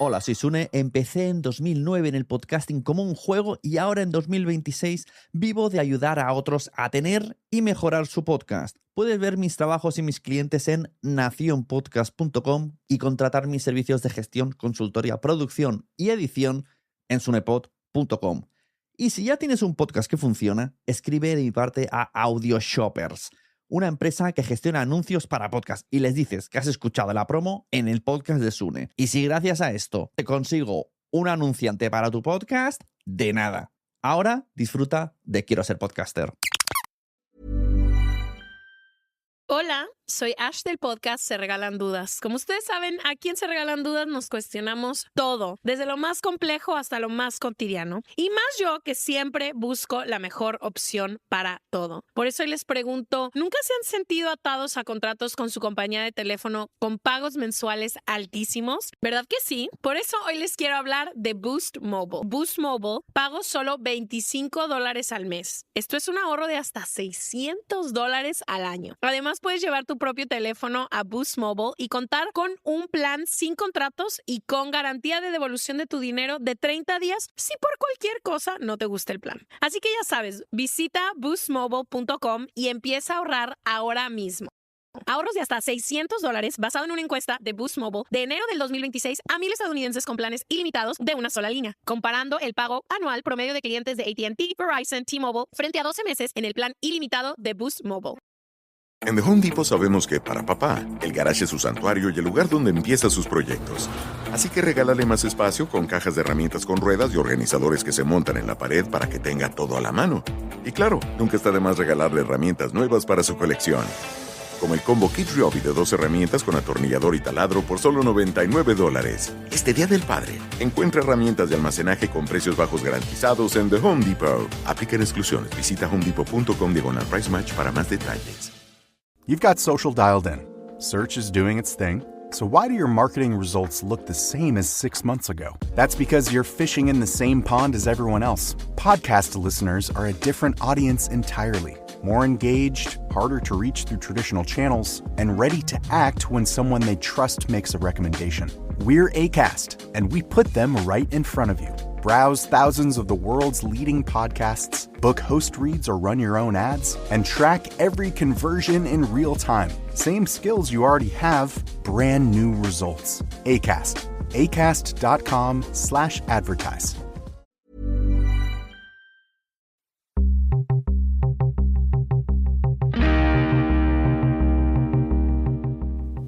Hola, soy Sune. Empecé en 2009 en el podcasting como un juego y ahora en 2026 vivo de ayudar a otros a tener y mejorar su podcast. Puedes ver mis trabajos y mis clientes en nacionpodcast.com y contratar mis servicios de gestión, consultoría, producción y edición en sunepod.com. Y si ya tienes un podcast que funciona, escribe de mi parte a AudioShoppers, una empresa que gestiona anuncios para podcast, y les dices que has escuchado la promo en el podcast de Sune. Y si gracias a esto te consigo un anunciante para tu podcast, de nada. Ahora disfruta de Quiero Ser Podcaster. Hola, soy Ash del podcast Se Regalan Dudas. Como ustedes saben, aquí en Se Regalan Dudas nos cuestionamos todo, desde lo más complejo hasta lo más cotidiano. Y más yo, que siempre busco la mejor opción para todo. Por eso hoy les pregunto, ¿nunca se han sentido atados a contratos con su compañía de teléfono con pagos mensuales altísimos? ¿Verdad que sí? Por eso hoy les quiero hablar de Boost Mobile. Boost Mobile pago solo $25 al mes. Esto es un ahorro de hasta $600 al año. Además, puedes llevar tu propio teléfono a Boost Mobile y contar con un plan sin contratos y con garantía de devolución de tu dinero de 30 días si por cualquier cosa no te gusta el plan. Así que ya sabes, visita boostmobile.com y empieza a ahorrar ahora mismo. Ahorros de hasta $600 basado en una encuesta de Boost Mobile de enero del 2026 a 1,000 estadounidenses con planes ilimitados de una sola línea, comparando el pago anual promedio de clientes de AT&T, Verizon, T-Mobile frente a 12 meses en el plan ilimitado de Boost Mobile. En The Home Depot sabemos que para papá, el garaje es su santuario y el lugar donde empieza sus proyectos. Así que regálale más espacio con cajas de herramientas con ruedas y organizadores que se montan en la pared para que tenga todo a la mano. Y claro, nunca está de más regalarle herramientas nuevas para su colección. Como el combo Kit Ryobi de 2 herramientas con atornillador y taladro por solo $99. Este Día del Padre, encuentra herramientas de almacenaje con precios bajos garantizados en The Home Depot. Aplican exclusiones. Visita homedepot.com/price match para más detalles. You've got social dialed in. Search is doing its thing. So why do your marketing results look the same as 6 months ago? That's because you're fishing in the same pond as everyone else. Podcast listeners are a different audience entirely. More engaged, harder to reach through traditional channels, and ready to act when someone they trust makes a recommendation. We're Acast, and we put them right in front of you. Browse thousands of the world's leading podcasts, book host reads or run your own ads, and track every conversion in real time. Same skills you already have, brand new results. Acast. Acast.com/advertise.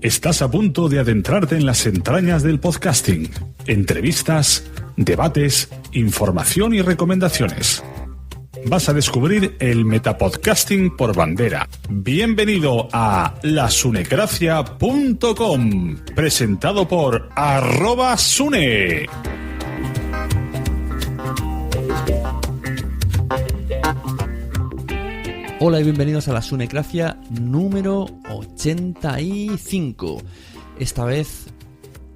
Estás a punto de adentrarte en las entrañas del podcasting. Entrevistas, debates, información y recomendaciones. Vas a descubrir el metapodcasting por bandera. Bienvenido a lasunecracia.com, presentado por @Sune. Hola y bienvenidos a la Sunecracia número 85. Esta vez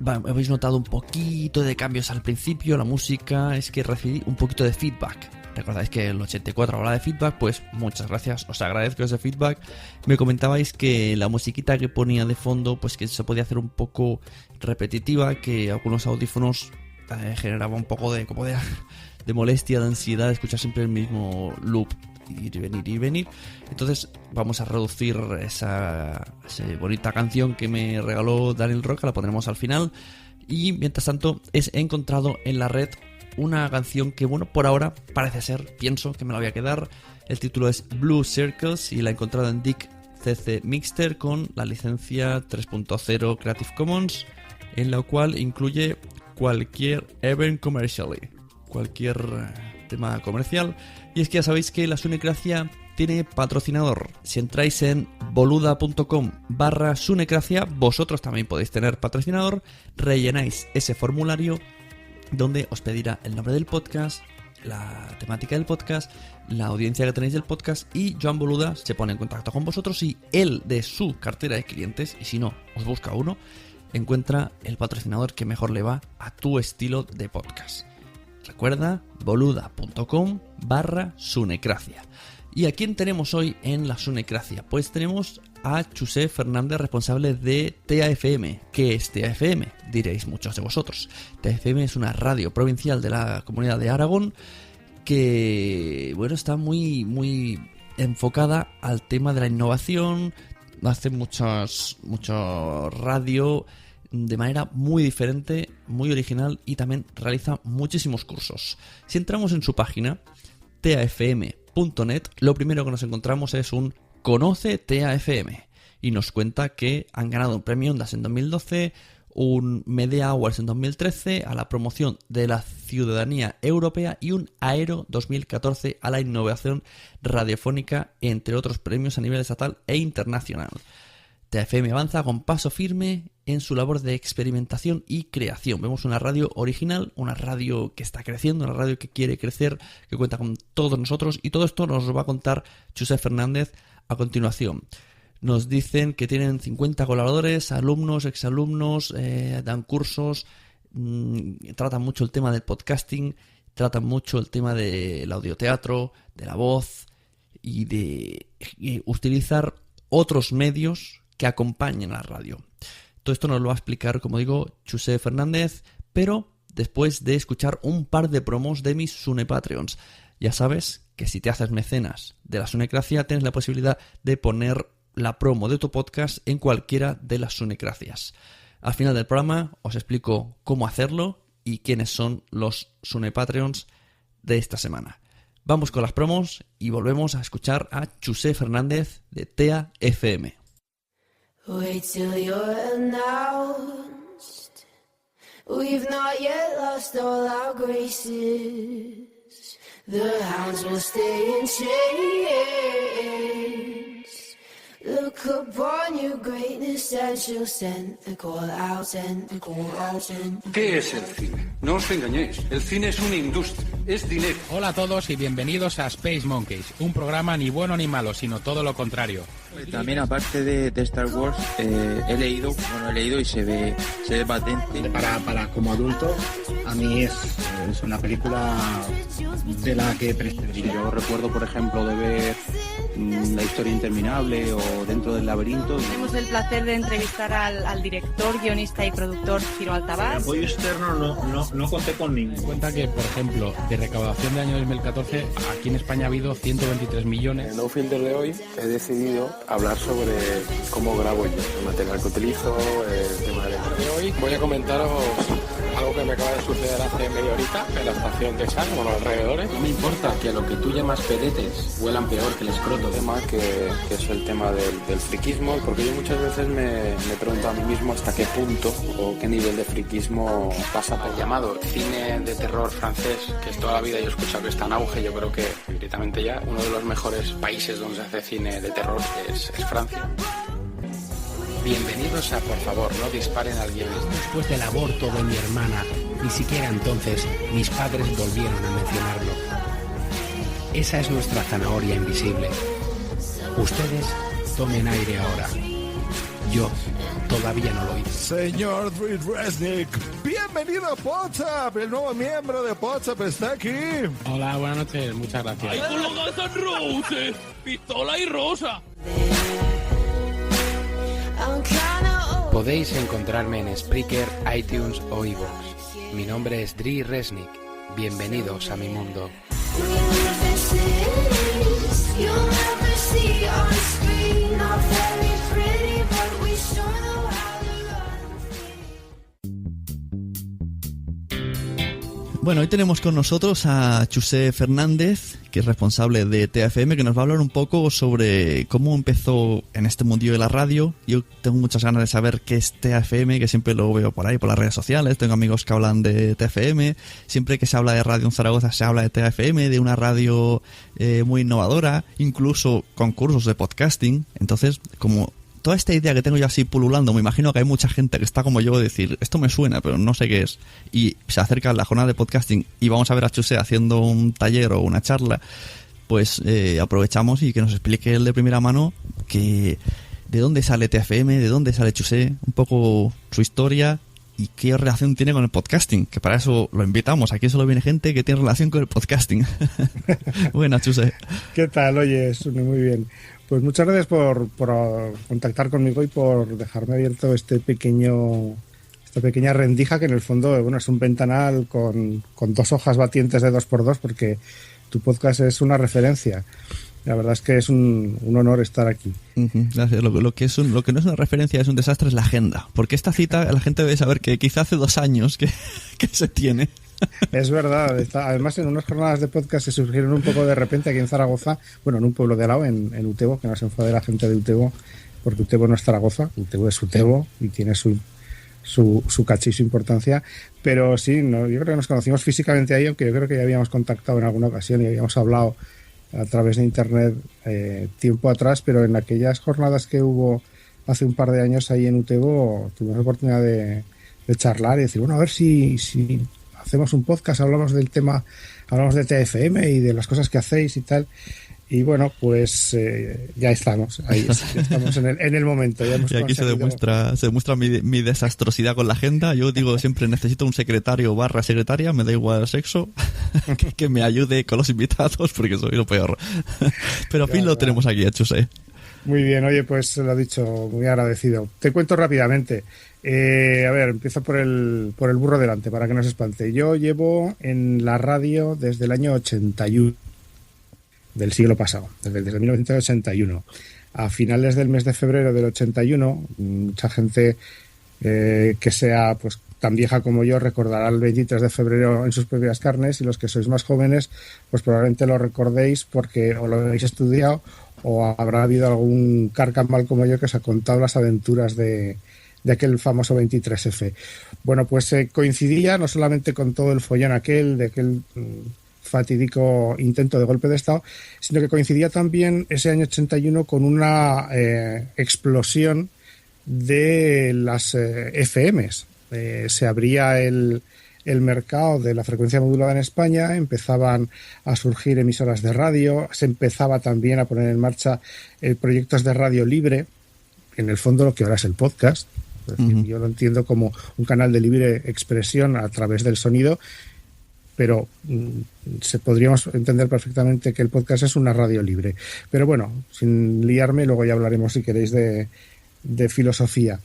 habéis notado un poquito de cambios al principio. La música, es que recibí un poquito de feedback. Recordáis que el 84 habla de feedback, pues muchas gracias, os agradezco ese feedback. Me comentabais que la musiquita que ponía de fondo, pues que se podía hacer un poco repetitiva, que algunos audífonos generaba un poco de molestia, de ansiedad, de escuchar siempre el mismo loop. Ir y venir. Entonces vamos a reducir esa bonita canción que me regaló Daniel Roca, la pondremos al final. Y mientras tanto he encontrado en la red una canción que, bueno, por ahora parece ser, pienso que me la voy a quedar. El título es Blue Circles y la he encontrado en Dick CC Mixter con la licencia 3.0 Creative Commons, en la cual incluye cualquier event commercially, cualquier tema comercial. Y es que ya sabéis que la Sunecracia tiene patrocinador. Si entráis en boluda.com/Sunecracia, vosotros también podéis tener patrocinador. Rellenáis ese formulario donde os pedirá el nombre del podcast, la temática del podcast, la audiencia que tenéis del podcast, y Joan Boluda se pone en contacto con vosotros y él, de su cartera de clientes, y si no, os busca uno, encuentra el patrocinador que mejor le va a tu estilo de podcast. Recuerda, boluda.com/Sunecracia. ¿Y a quién tenemos hoy en la Sunecracia? Pues tenemos a Chusé Fernández, responsable de TAFM. ¿Qué es TAFM? Diréis muchos de vosotros. TAFM es una radio provincial de la Comunidad de Aragón que, bueno, está muy enfocada al tema de la innovación. Hace mucho radio de manera muy diferente, muy original, y también realiza muchísimos cursos. Si entramos en su página, tafm.net, lo primero que nos encontramos es un Conoce TAFM, y nos cuenta que han ganado un premio Ondas en 2012, un Media Awards en 2013 a la promoción de la ciudadanía europea y un Aero 2014 a la innovación radiofónica, entre otros premios a nivel estatal e internacional. TAFM avanza con paso firme en su labor de experimentación y creación. Vemos una radio original, una radio que está creciendo, una radio que quiere crecer, que cuenta con todos nosotros, y todo esto nos lo va a contar Chusé Fernández a continuación. Nos dicen que tienen 50 colaboradores, alumnos, exalumnos, dan cursos, tratan mucho el tema del podcasting, tratan mucho el tema del audioteatro, de la voz y de utilizar otros medios que acompañen a la radio. Todo esto nos lo va a explicar, como digo, Chusé Fernández, pero después de escuchar un par de promos de mis Sunepatreons. Ya sabes que si te haces mecenas de la Sunecracia, tienes la posibilidad de poner la promo de tu podcast en cualquiera de las Sunecracias. Al final del programa os explico cómo hacerlo y quiénes son los Sunepatreons de esta semana. Vamos con las promos y volvemos a escuchar a Chusé Fernández de TAFM. Wait till you're announced. We've not yet lost all our graces. The hounds will stay in chains. Look upon your greatness and she'll send the call out, send the call out, send the... ¿Qué es el cine? No os engañéis, el cine es una industria, es dinero. Hola a todos y bienvenidos a Space Monkeys, un programa ni bueno ni malo, sino todo lo contrario. También aparte de Star Wars, he leído y se ve patente. Para como adulto, a mí es una película de la que prescindiría. Yo recuerdo, por ejemplo, de ver La historia interminable o Dentro del laberinto. Tenemos el placer de entrevistar al director, guionista y productor Ciro Altabás. El apoyo externo no conté con ningún. Cuenta que, por ejemplo, de recaudación del año 2014, aquí en España ha habido 123 millones. En el No Filter de hoy he decidido hablar sobre cómo grabo yo, el material que utilizo, el tema de hoy. Voy a comentaros algo que me acaba de suceder hace media horita en la estación de San, bueno, alrededores. No me importa que a lo que tú llamas pedetes huelan peor que el escroto. El tema que es el tema del friquismo, porque yo muchas veces me pregunto a mí mismo hasta qué punto o qué nivel de friquismo pasa por... El llamado cine de terror francés, que es toda la vida yo he escuchado que está en auge, yo creo que directamente ya uno de los mejores países donde se hace cine de terror es Francia. Bienvenidos a Por favor, no disparen al guion. Después del aborto de mi hermana, ni siquiera entonces mis padres volvieron a mencionarlo. Esa es nuestra zanahoria invisible. Ustedes tomen aire ahora. Yo todavía no lo hice. Señor Dre Resnick, bienvenido a WhatsApp. El nuevo miembro de WhatsApp está aquí. Hola, buenas noches, muchas gracias. ¡Ay, con los Guns N' Roses! ¡Pistola y rosa! Podéis encontrarme en Spreaker, iTunes o iVoox. Mi nombre es Dre Resnick. Bienvenidos a mi mundo. Bueno, hoy tenemos con nosotros a Chusé Fernández, que es responsable de TAFM, que nos va a hablar un poco sobre cómo empezó en este mundillo de la radio. Yo tengo muchas ganas de saber qué es TAFM, que siempre lo veo por ahí, por las redes sociales. Tengo amigos que hablan de TAFM. Siempre que se habla de radio en Zaragoza se habla de TAFM, de una radio muy innovadora, incluso concursos de podcasting. Entonces, como... toda esta idea que tengo yo así pululando, me imagino que hay mucha gente que está como yo de decir, esto me suena, pero no sé qué es. Y se acerca la jornada de podcasting y vamos a ver a Chusé haciendo un taller o una charla, pues aprovechamos y que nos explique él de primera mano que de dónde sale TAFM, de dónde sale Chusé, un poco su historia y qué relación tiene con el podcasting, que para eso lo invitamos. Aquí solo viene gente que tiene relación con el podcasting. Buenas, Chuse. ¿Qué tal? Oye, Sune, muy bien. Pues muchas gracias por contactar conmigo y por dejarme abierto esta pequeña rendija que en el fondo, bueno, es un ventanal con 2 hojas batientes de 2x2 porque tu podcast es una referencia. La verdad es que es un honor estar aquí. Gracias. Lo que no es una referencia, es un desastre, es la agenda. Porque esta cita la gente debe saber que quizá hace 2 años que se tiene. Es verdad. Además, en unas jornadas de podcast se surgieron un poco de repente aquí en Zaragoza, bueno, en un pueblo de al lado, en Utebo, que no se enfade la gente de Utebo, porque Utebo no es Zaragoza, Utebo es Utebo y tiene su caché y su importancia. Pero sí, yo creo que nos conocimos físicamente ahí, aunque yo creo que ya habíamos contactado en alguna ocasión y habíamos hablado a través de internet tiempo atrás, pero en aquellas jornadas que hubo hace un par de años ahí en Utebo tuvimos la oportunidad de charlar y decir, bueno, a ver si hacemos un podcast, hablamos del tema, hablamos de TFM y de las cosas que hacéis y tal. Y bueno, pues ya estamos ahí, estamos en el momento. Ya hemos y aquí se demuestra mi desastrosidad con la agenda. Yo digo siempre necesito un secretario / secretaria, me da igual el sexo, que me ayude con los invitados porque soy lo peor. Pero al fin lo tenemos aquí hecho, ¿eh? Muy bien, oye, pues lo dicho, muy agradecido. Te cuento rápidamente. A ver, empiezo por el burro delante para que no se espante. Yo llevo en la radio desde el año 81. Del siglo pasado, desde 1981. A finales del mes de febrero del 81, mucha gente que sea pues tan vieja como yo recordará el 23 de febrero en sus propias carnes, y los que sois más jóvenes pues probablemente lo recordéis porque o lo habéis estudiado o habrá habido algún carcamal como yo que os ha contado las aventuras de aquel famoso 23F. Bueno, pues coincidía no solamente con todo el follón de aquel fatídico intento de golpe de Estado, sino que coincidía también ese año 81 con una explosión de las FMs. Se abría el mercado de la frecuencia modulada en España, empezaban a surgir emisoras de radio, se empezaba también a poner en marcha proyectos de radio libre, en el fondo lo que ahora es el podcast. Es decir, yo lo entiendo como un canal de libre expresión a través del sonido, pero podríamos entender perfectamente que el podcast es una radio libre. Pero bueno, sin liarme, luego ya hablaremos, si queréis, de filosofía.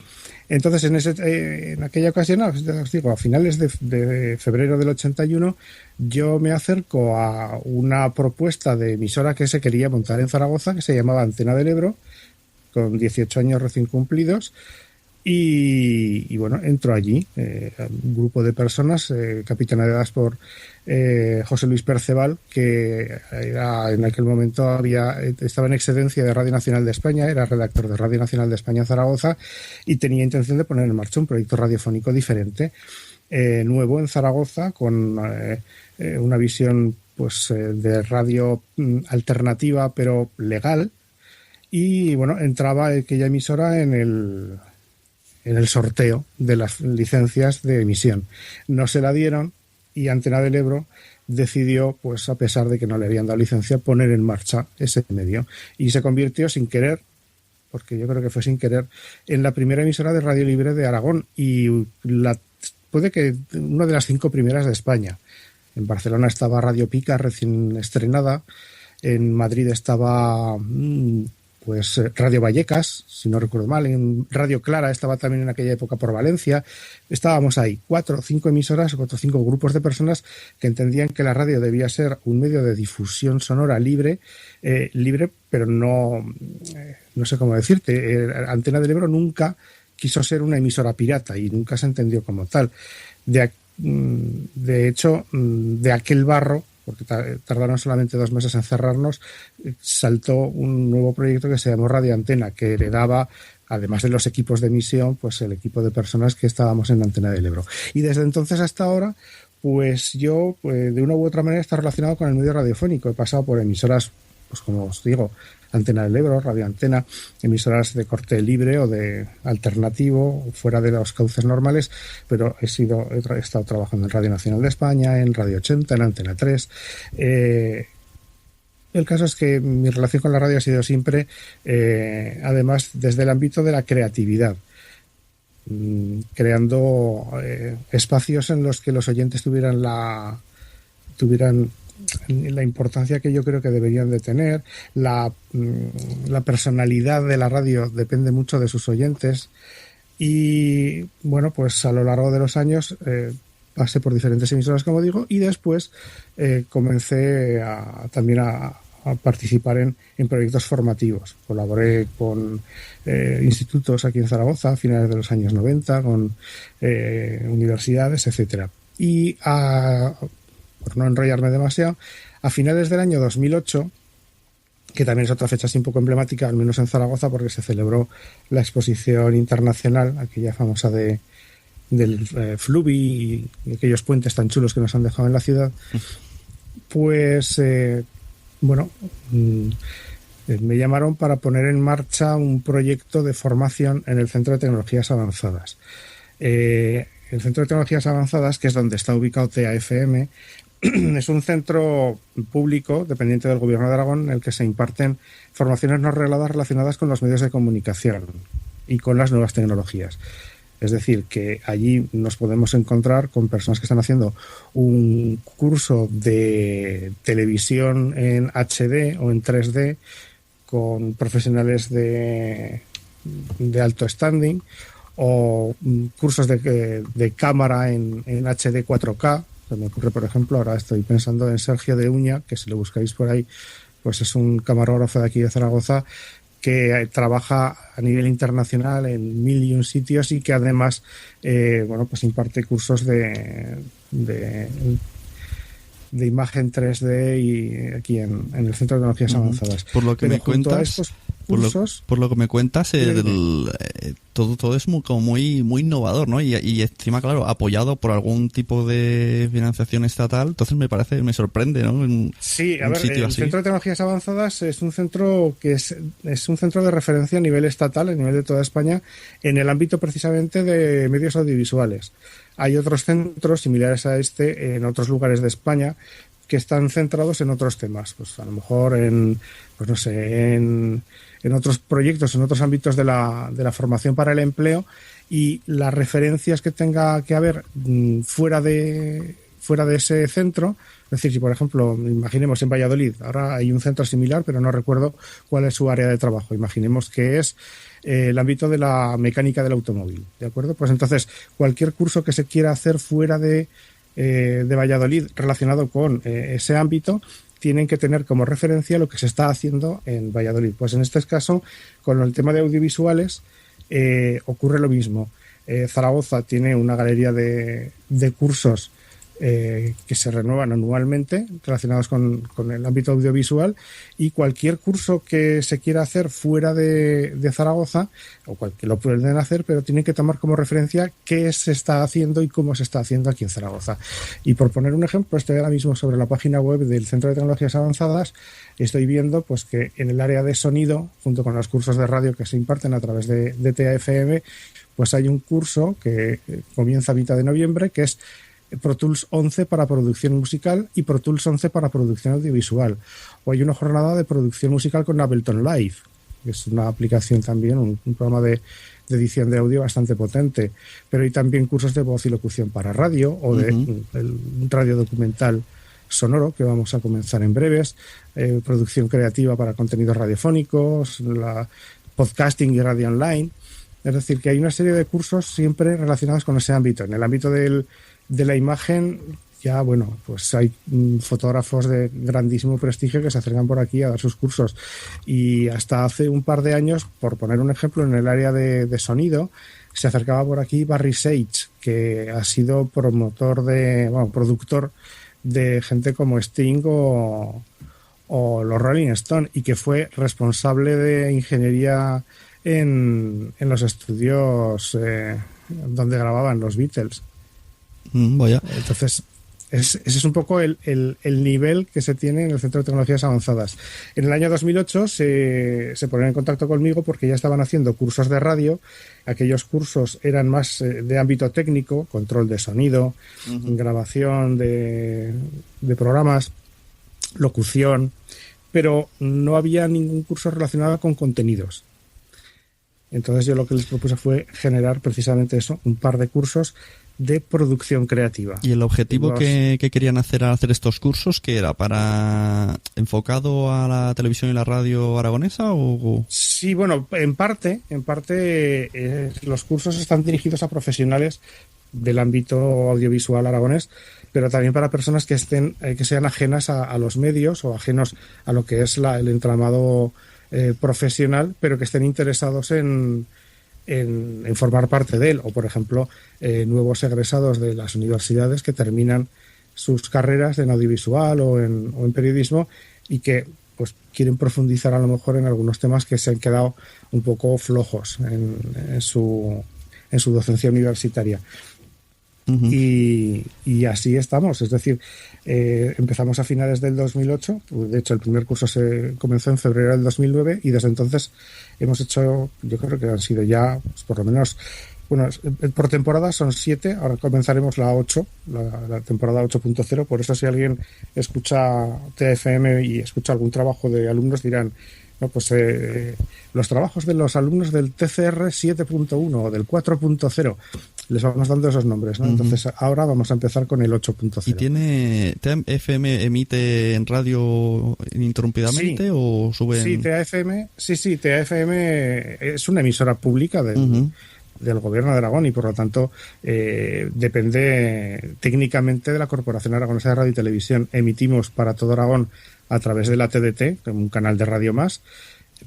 Entonces, en aquella ocasión, os digo, a finales de febrero del 81, yo me acerco a una propuesta de emisora que se quería montar en Zaragoza, que se llamaba Antena del Ebro, con 18 años recién cumplidos. Y bueno, entro allí, un grupo de personas capitaneadas por José Luis Perceval, que era, en aquel momento estaba en excedencia de Radio Nacional de España, era redactor de Radio Nacional de España en Zaragoza y tenía intención de poner en marcha un proyecto radiofónico diferente, nuevo en Zaragoza, con una visión pues de radio alternativa pero legal. Y bueno, entraba aquella emisora en el sorteo de las licencias de emisión. No se la dieron y Antena del Ebro decidió, pues a pesar de que no le habían dado licencia, poner en marcha ese medio. Y se convirtió sin querer, porque yo creo que fue sin querer, en la primera emisora de radio libre de Aragón y puede que una de las 5 primeras de España. En Barcelona estaba Radio Pica recién estrenada, en Madrid estaba pues Radio Vallecas, si no recuerdo mal, en Radio Clara estaba también en aquella época por Valencia. Estábamos ahí, 4 o 5 emisoras, 4 o 5 grupos de personas que entendían que la radio debía ser un medio de difusión sonora libre, pero no sé cómo decirte. Antena del Ebro nunca quiso ser una emisora pirata y nunca se entendió como tal. De hecho, de aquel barro, porque tardaron solamente 2 meses en cerrarnos, saltó un nuevo proyecto que se llamó Radio Antena, que heredaba, además de los equipos de emisión, pues el equipo de personas que estábamos en Antena del Ebro. Y desde entonces hasta ahora, pues yo, de una u otra manera, está relacionado con el medio radiofónico. He pasado por emisoras, pues como os digo, Antena del Ebro, Radio Antena, emisoras de corte libre o de alternativo, fuera de los cauces normales, pero he estado trabajando en Radio Nacional de España, en Radio 80, en Antena 3. El caso es que mi relación con la radio ha sido siempre, además, desde el ámbito de la creatividad. creando espacios en los que los oyentes tuvieran la importancia que yo creo que deberían de tener. La personalidad de la radio depende mucho de sus oyentes. Y bueno, pues a lo largo de los años pasé por diferentes emisoras, como digo, y después comencé también a participar en proyectos formativos. Colaboré con institutos aquí en Zaragoza a finales de los años 90, con universidades, etcétera. Y por no enrollarme demasiado, a finales del año 2008, que también es otra fecha así un poco emblemática, al menos en Zaragoza, porque se celebró la exposición internacional, aquella famosa del Fluvi y aquellos puentes tan chulos que nos han dejado en la ciudad, pues me llamaron para poner en marcha un proyecto de formación en el Centro de Tecnologías Avanzadas. El Centro de Tecnologías Avanzadas, que es donde está ubicado TAFM, es un centro público dependiente del Gobierno de Aragón en el que se imparten formaciones no regladas relacionadas con los medios de comunicación y con las nuevas tecnologías. Es decir, que allí nos podemos encontrar con personas que están haciendo un curso de televisión en HD o en 3D con profesionales de alto standing, o cursos de cámara en HD 4K. Se me ocurre, por ejemplo, ahora estoy pensando en Sergio de Uña, que si lo buscáis por ahí, pues es un camarógrafo de aquí de Zaragoza que trabaja a nivel internacional en 1001 sitios y que además pues imparte cursos de imagen 3D y aquí en el Centro de Tecnologías Avanzadas. Por lo que me cuentas, por lo que me cuentas, todo es como muy innovador, ¿no? Y encima, claro, apoyado por algún tipo de financiación estatal. Entonces me sorprende, ¿no? Sí, a ver, el Centro de Tecnologías Avanzadas es un centro que es un centro de referencia a nivel estatal, a nivel de toda España, en el ámbito precisamente de medios audiovisuales. Hay otros centros similares a este en otros lugares de España que están centrados en otros temas, pues a lo mejor en otros proyectos, en otros ámbitos de la formación para el empleo, y las referencias que tenga que haber fuera de ese centro. Es decir, si por ejemplo, imaginemos en Valladolid, ahora hay un centro similar, pero no recuerdo cuál es su área de trabajo. Imaginemos que es el ámbito de la mecánica del automóvil, ¿de acuerdo? Pues entonces, cualquier curso que se quiera hacer fuera de Valladolid relacionado con ese ámbito, tienen que tener como referencia lo que se está haciendo en Valladolid. Pues en este caso, con el tema de audiovisuales, ocurre lo mismo. Zaragoza tiene una galería de cursos que se renuevan anualmente relacionados con el ámbito audiovisual, y cualquier curso que se quiera hacer fuera de Zaragoza, o que lo pueden hacer, pero tienen que tomar como referencia qué se está haciendo y cómo se está haciendo aquí en Zaragoza. Y por poner un ejemplo, estoy ahora mismo sobre la página web del Centro de Tecnologías Avanzadas, estoy viendo pues que en el área de sonido, junto con los cursos de radio que se imparten a través de TAFM, pues hay un curso que comienza a mitad de noviembre, que es Pro Tools 11 para producción musical y Pro Tools 11 para producción audiovisual. O hay una jornada de producción musical con Ableton Live, que es una aplicación también, un programa de edición de audio bastante potente. Pero hay también cursos de voz y locución para radio, o de el radio documental sonoro, que vamos a comenzar en breves, producción creativa para contenidos radiofónicos, la podcasting y radio online. Es decir, que hay una serie de cursos siempre relacionados con ese ámbito. En el ámbito de la imagen, ya bueno, pues hay fotógrafos de grandísimo prestigio que se acercan por aquí a dar sus cursos, y hasta hace un par de años, por poner un ejemplo, en el área de sonido, se acercaba por aquí Barry Sage, que ha sido productor de gente como Sting o los Rolling Stones, y que fue responsable de ingeniería en los estudios donde grababan los Beatles. Vaya. Entonces, ese es un poco el nivel que se tiene en el Centro de Tecnologías Avanzadas. En el año 2008 se ponen en contacto conmigo porque ya estaban haciendo cursos de radio. Aquellos cursos eran más de ámbito técnico, control de sonido, grabación de programas, locución, pero no había ningún curso relacionado con contenidos. Entonces yo lo que les propuse fue generar precisamente eso, un par de cursos de producción creativa. ¿Y el objetivo que querían hacer al hacer estos cursos, que era para enfocado a la televisión y la radio aragonesa? O... Sí, bueno, en parte los cursos están dirigidos a profesionales del ámbito audiovisual aragonés, pero también para personas que sean ajenas a los medios o ajenos a lo que es el entramado profesional, pero que estén interesados en formar parte de él, o por ejemplo nuevos egresados de las universidades que terminan sus carreras en audiovisual o en periodismo y que pues quieren profundizar a lo mejor en algunos temas que se han quedado un poco flojos en su docencia universitaria. Uh-huh. Y así estamos, es decir, empezamos a finales del 2008, de hecho el primer curso se comenzó en febrero del 2009 y desde entonces hemos hecho, yo creo que han sido ya pues, por lo menos, bueno, por temporada son 7, ahora comenzaremos la 8, la temporada 8.0, por eso si alguien escucha TFM y escucha algún trabajo de alumnos dirán, no, pues los trabajos de los alumnos del TCR 7.1 o del 4.0, les vamos dando esos nombres, ¿no? Uh-huh. Entonces ahora vamos a empezar con el 8.0. ¿Y tiene TFM emite en radio ininterrumpidamente o sube? Sí, TFM es una emisora pública del Gobierno de Aragón y por lo tanto depende técnicamente de la Corporación Aragonesa de Radio y Televisión. Emitimos para todo Aragón a través de la TDT, un canal de radio más.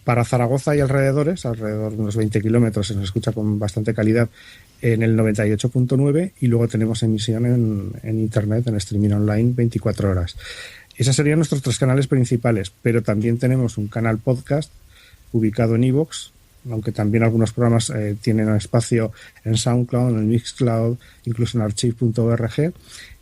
Para Zaragoza y alrededores, alrededor de unos 20 kilómetros, se nos escucha con bastante calidad en el 98.9 y luego tenemos emisión en internet, en streaming online 24 horas. Esos serían nuestros 3 canales principales, pero también tenemos un canal podcast ubicado en iVoox, aunque también algunos programas tienen espacio en SoundCloud, en Mixcloud, incluso en archive.org.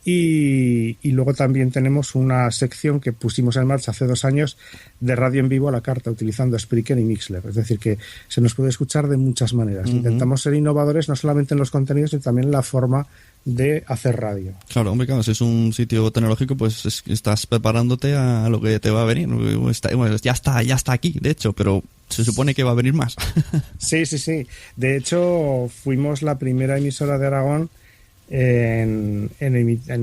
Y luego también tenemos una sección que pusimos en marcha hace 2 años de radio en vivo a la carta, utilizando Spreaker y Mixler. Es decir, que se nos puede escuchar de muchas maneras. Uh-huh. Intentamos ser innovadores no solamente en los contenidos, sino también en la forma de hacer radio. Claro, hombre, claro, si es un sitio tecnológico, pues estás preparándote a lo que te va a venir. Bueno, ya está aquí, de hecho, pero se supone que va a venir más. Sí. De hecho, fuimos la primera emisora de Aragón en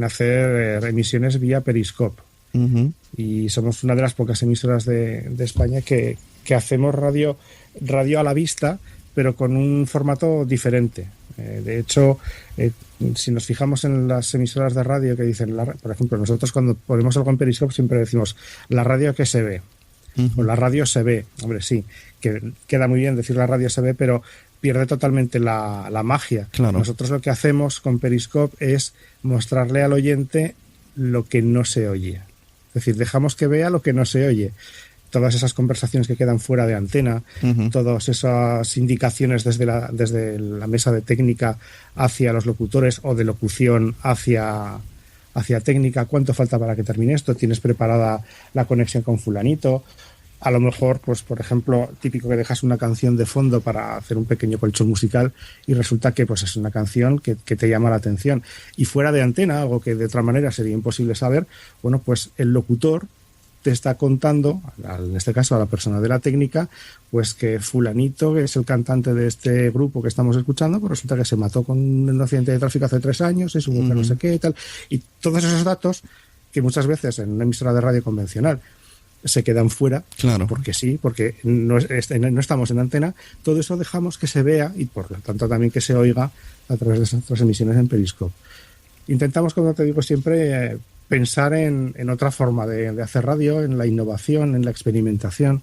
hacer emisiones vía Periscope. Uh-huh. Y somos una de las pocas emisoras de España que hacemos radio a la vista, pero con un formato diferente. De hecho, si nos fijamos en las emisoras de radio que dicen, por ejemplo, nosotros cuando ponemos algo en Periscope siempre decimos la radio que se ve. Uh-huh. O la radio se ve. Hombre, sí, que queda muy bien decir la radio se ve, pero pierde totalmente la magia. Claro. Nosotros lo que hacemos con Periscope es mostrarle al oyente lo que no se oye. Es decir, dejamos que vea lo que no se oye. Todas esas conversaciones que quedan fuera de antena, uh-huh. Todas esas indicaciones desde la mesa de técnica hacia los locutores o de locución hacia técnica. ¿Cuánto falta para que termine esto? ¿Tienes preparada la conexión con fulanito? A lo mejor, pues por ejemplo, típico que dejas una canción de fondo para hacer un pequeño colchón musical y resulta que pues es una canción que te llama la atención. Y fuera de antena, algo que de otra manera sería imposible saber, bueno, pues el locutor te está contando, en este caso a la persona de la técnica, pues que fulanito, que es el cantante de este grupo que estamos escuchando, pues resulta que se mató con un accidente de tráfico hace 3 años, es un mujer no sé qué y tal. Y todos esos datos que muchas veces en una emisora de radio convencional se quedan fuera, claro. porque no estamos en antena, todo eso dejamos que se vea y por lo tanto también que se oiga a través de nuestras emisiones en Periscope. Intentamos, como te digo siempre, pensar en otra forma de hacer radio, en la innovación, en la experimentación.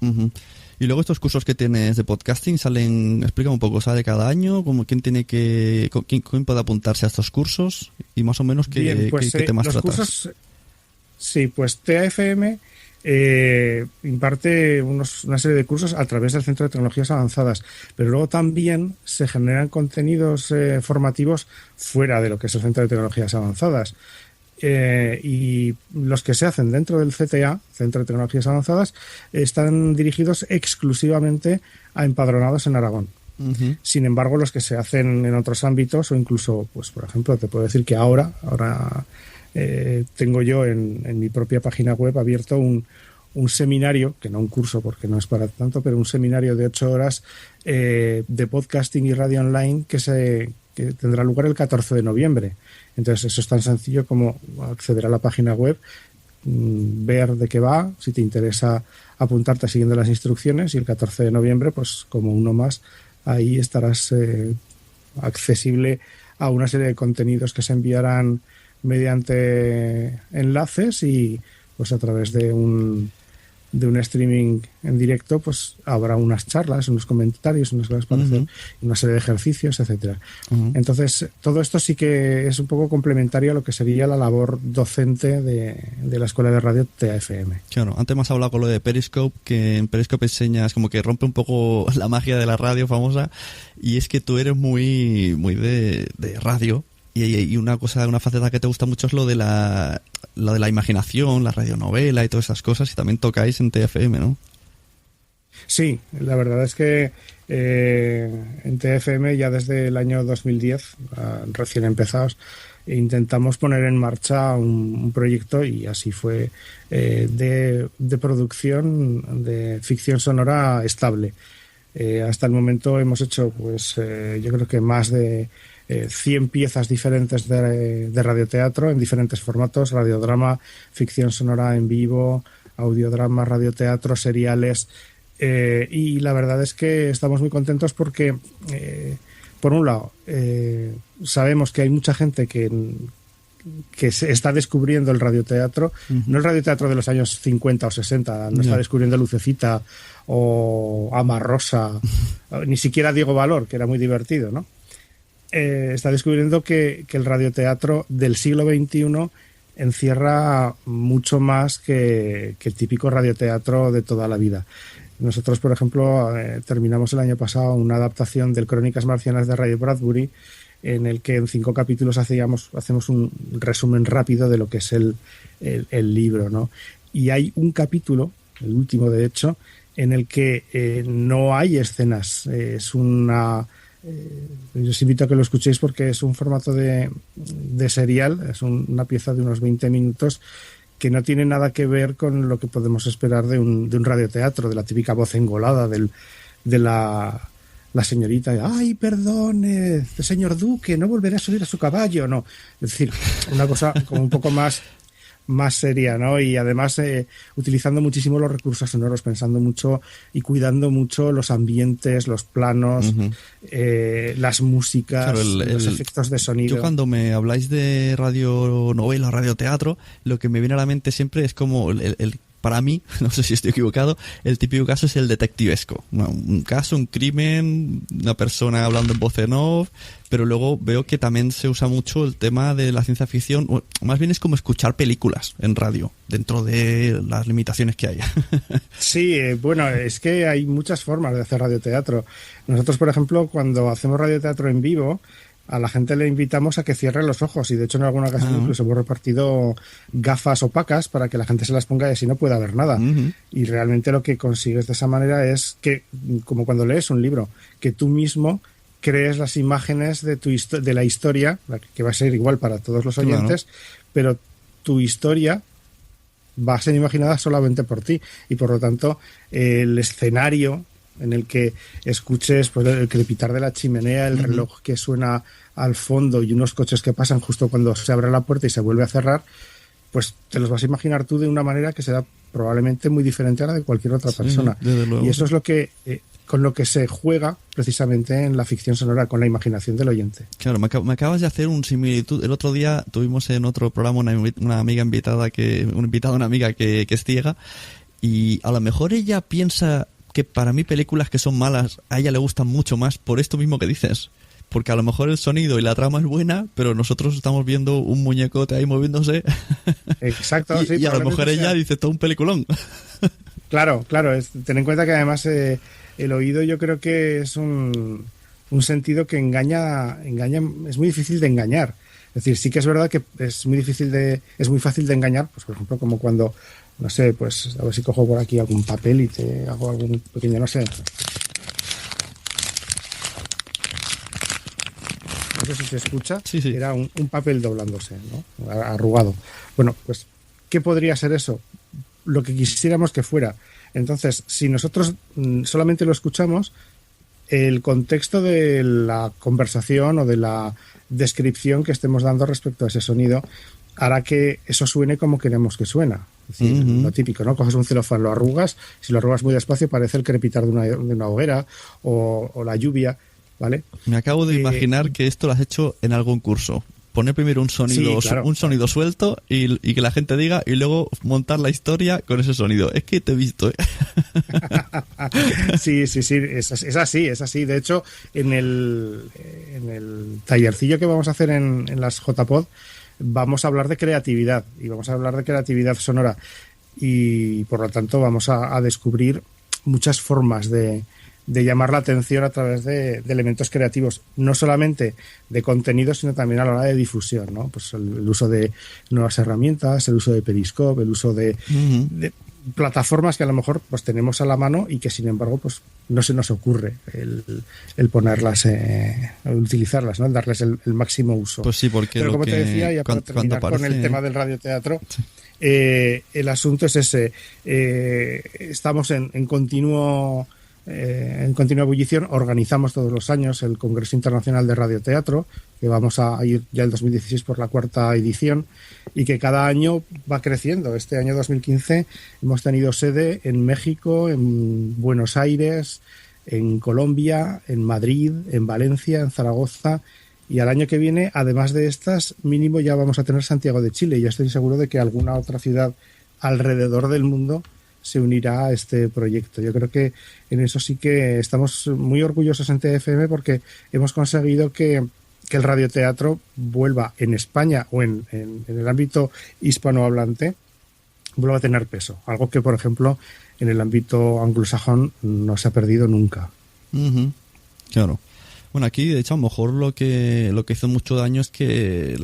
Uh-huh. Y luego estos cursos que tienes de podcasting salen, explica un poco, ¿sale cada año? ¿Quién puede apuntarse a estos cursos? Y más o menos qué temas los tratas. Cursos, sí, pues TFM imparte una serie de cursos a través del Centro de Tecnologías Avanzadas, pero luego también se generan contenidos formativos fuera de lo que es el Centro de Tecnologías Avanzadas. Y los que se hacen dentro del CTA, Centro de Tecnologías Avanzadas, están dirigidos exclusivamente a empadronados en Aragón. Uh-huh. Sin embargo, los que se hacen en otros ámbitos o incluso, pues por ejemplo, te puedo decir que ahora tengo yo en mi propia página web abierto un seminario, que no un curso porque no es para tanto, pero un seminario de 8 horas de podcasting y radio online que tendrá lugar el 14 de noviembre. Entonces eso es tan sencillo como acceder a la página web, ver de qué va, si te interesa apuntarte siguiendo las instrucciones, y el 14 de noviembre, pues como uno más, ahí estarás accesible a una serie de contenidos que se enviarán mediante enlaces, y pues a través de un streaming en directo, pues habrá unas charlas, unos comentarios, unas cosas para hacer, una serie de ejercicios, etcétera. Entonces, todo esto sí que es un poco complementario a lo que sería la labor docente de la Escuela de Radio TAFM. Claro, antes me has hablado con lo de Periscope, que en Periscope enseñas como que rompe un poco la magia de la radio famosa, y es que tú eres muy de radio. Y una faceta que te gusta mucho es lo de la imaginación, la radionovela y todas esas cosas, y también tocáis en TFM, ¿no? Sí, la verdad es que en TFM ya desde el año 2010, recién empezados, intentamos poner en marcha un proyecto, y así fue, de producción de ficción sonora estable. Hasta el momento hemos hecho, pues yo creo que más de 100 piezas diferentes de radioteatro en diferentes formatos: radiodrama, ficción sonora en vivo, audiodrama, radioteatro, seriales, y la verdad es que estamos muy contentos porque por un lado sabemos que hay mucha gente que se está descubriendo el radioteatro, no el radioteatro de los años 50 o 60, no está descubriendo Lucecita o Ama Rosa, ni siquiera Diego Valor, que era muy divertido, ¿no? Está descubriendo que el radioteatro del siglo XXI encierra mucho más que el típico radioteatro de toda la vida. Nosotros, por ejemplo, terminamos el año pasado una adaptación del Crónicas Marcianas de Ray Bradbury, en el que en 5 capítulos hacemos un resumen rápido de lo que es el libro, ¿no? Y hay un capítulo, el último de hecho, en el que no hay escenas. Es una... yo os invito a que lo escuchéis porque es un formato de serial, es una pieza de unos 20 minutos que no tiene nada que ver con lo que podemos esperar de un radioteatro, de la típica voz engolada de la señorita, ¡ay, perdone, señor duque, no volveré a subir a su caballo! No, es decir, una cosa como un poco más seria, ¿no? Y además utilizando muchísimo los recursos sonoros, pensando mucho y cuidando mucho los ambientes, los planos, las músicas, claro, los efectos de sonido. Yo cuando me habláis de radionovela, radioteatro, lo que me viene a la mente siempre es como para mí, no sé si estoy equivocado, el típico caso es el detectivesco. Un caso, un crimen, una persona hablando en voz en off, pero luego veo que también se usa mucho el tema de la ciencia ficción, o más bien es como escuchar películas en radio, dentro de las limitaciones que hay. Sí, bueno, es que hay muchas formas de hacer radioteatro. Nosotros, por ejemplo, cuando hacemos radioteatro en vivo, a la gente le invitamos a que cierre los ojos, y de hecho en alguna ocasión incluso hemos repartido gafas opacas para que la gente se las ponga y así no pueda ver nada. Y realmente lo que consigues de esa manera es que, como cuando lees un libro, que tú mismo crees las imágenes de la historia, que va a ser igual para todos los oyentes, pero tu historia va a ser imaginada solamente por ti, y por lo tanto el escenario en el que escuches, pues, el crepitar de la chimenea, el reloj que suena al fondo y unos coches que pasan justo cuando se abre la puerta y se vuelve a cerrar, pues te los vas a imaginar tú de una manera que será probablemente muy diferente a la de cualquier otra persona. Y eso es lo que con lo que se juega precisamente en la ficción sonora, con la imaginación del oyente. Claro, me acabas de hacer un similitud. El otro día tuvimos en otro programa una amiga invitada, una amiga que es ciega, y a lo mejor ella piensa que para mí películas que son malas a ella le gustan mucho más por esto mismo que dices, porque a lo mejor el sonido y la trama es buena, pero nosotros estamos viendo un muñecote ahí moviéndose. Exacto. y a lo mejor ella dice todo un peliculón. Claro, ten en cuenta que además el oído yo creo que es un sentido que engaña, es muy difícil de engañar. Es decir, sí que es verdad que es muy fácil de engañar, pues por ejemplo como cuando, no sé, pues a ver si cojo por aquí algún papel y te hago algún pequeño, no sé. No sé si se escucha. Sí. Era un papel doblándose, ¿no? Arrugado. Bueno, pues, ¿qué podría ser eso? lo que quisiéramos que fuera. Entonces, si nosotros solamente lo escuchamos, el contexto de la conversación o de la descripción que estemos dando respecto a ese sonido hará que eso suene como queremos que suena. Es decir, lo típico, ¿no? Coges un celofán, lo arrugas, si lo arrugas muy despacio parece el crepitar de una hoguera o la lluvia, ¿vale? Me acabo de imaginar que esto lo has hecho en algún curso. Poner primero un sonido, sí, claro, un sonido suelto y que la gente diga y luego montar la historia con ese sonido. Es que te he visto, ¿eh? Sí, es así. De hecho, en el tallercillo que vamos a hacer en las JPod vamos a hablar de creatividad y vamos a hablar de creatividad sonora y por lo tanto vamos a descubrir muchas formas de llamar la atención a través de elementos creativos, no solamente de contenido, sino también a la hora de difusión, ¿no? Pues el uso de nuevas herramientas, el uso de Periscope, el uso de plataformas que a lo mejor pues tenemos a la mano y que sin embargo pues no se nos ocurre el ponerlas, utilizarlas, ¿no? Darles el máximo uso. Pues sí, porque pero como te decía, ya para terminar con el tema del radioteatro, sí. El asunto es ese. Estamos en continua ebullición. Organizamos todos los años el Congreso Internacional de Radioteatro, que vamos a ir ya el 2016 por la 4ª edición y que cada año va creciendo. Este año 2015 hemos tenido sede en México, en Buenos Aires, en Colombia, en Madrid, en Valencia, en Zaragoza, y al año que viene, además de estas, mínimo ya vamos a tener Santiago de Chile, y yo estoy seguro de que alguna otra ciudad alrededor del mundo se unirá a este proyecto. Yo creo que en eso sí que estamos muy orgullosos en TFM porque hemos conseguido que el radioteatro vuelva en España o en el ámbito hispanohablante, vuelva a tener peso. Algo que, por ejemplo, en el ámbito anglosajón no se ha perdido nunca. Claro. Bueno, aquí, de hecho, a lo mejor lo que hizo mucho daño es que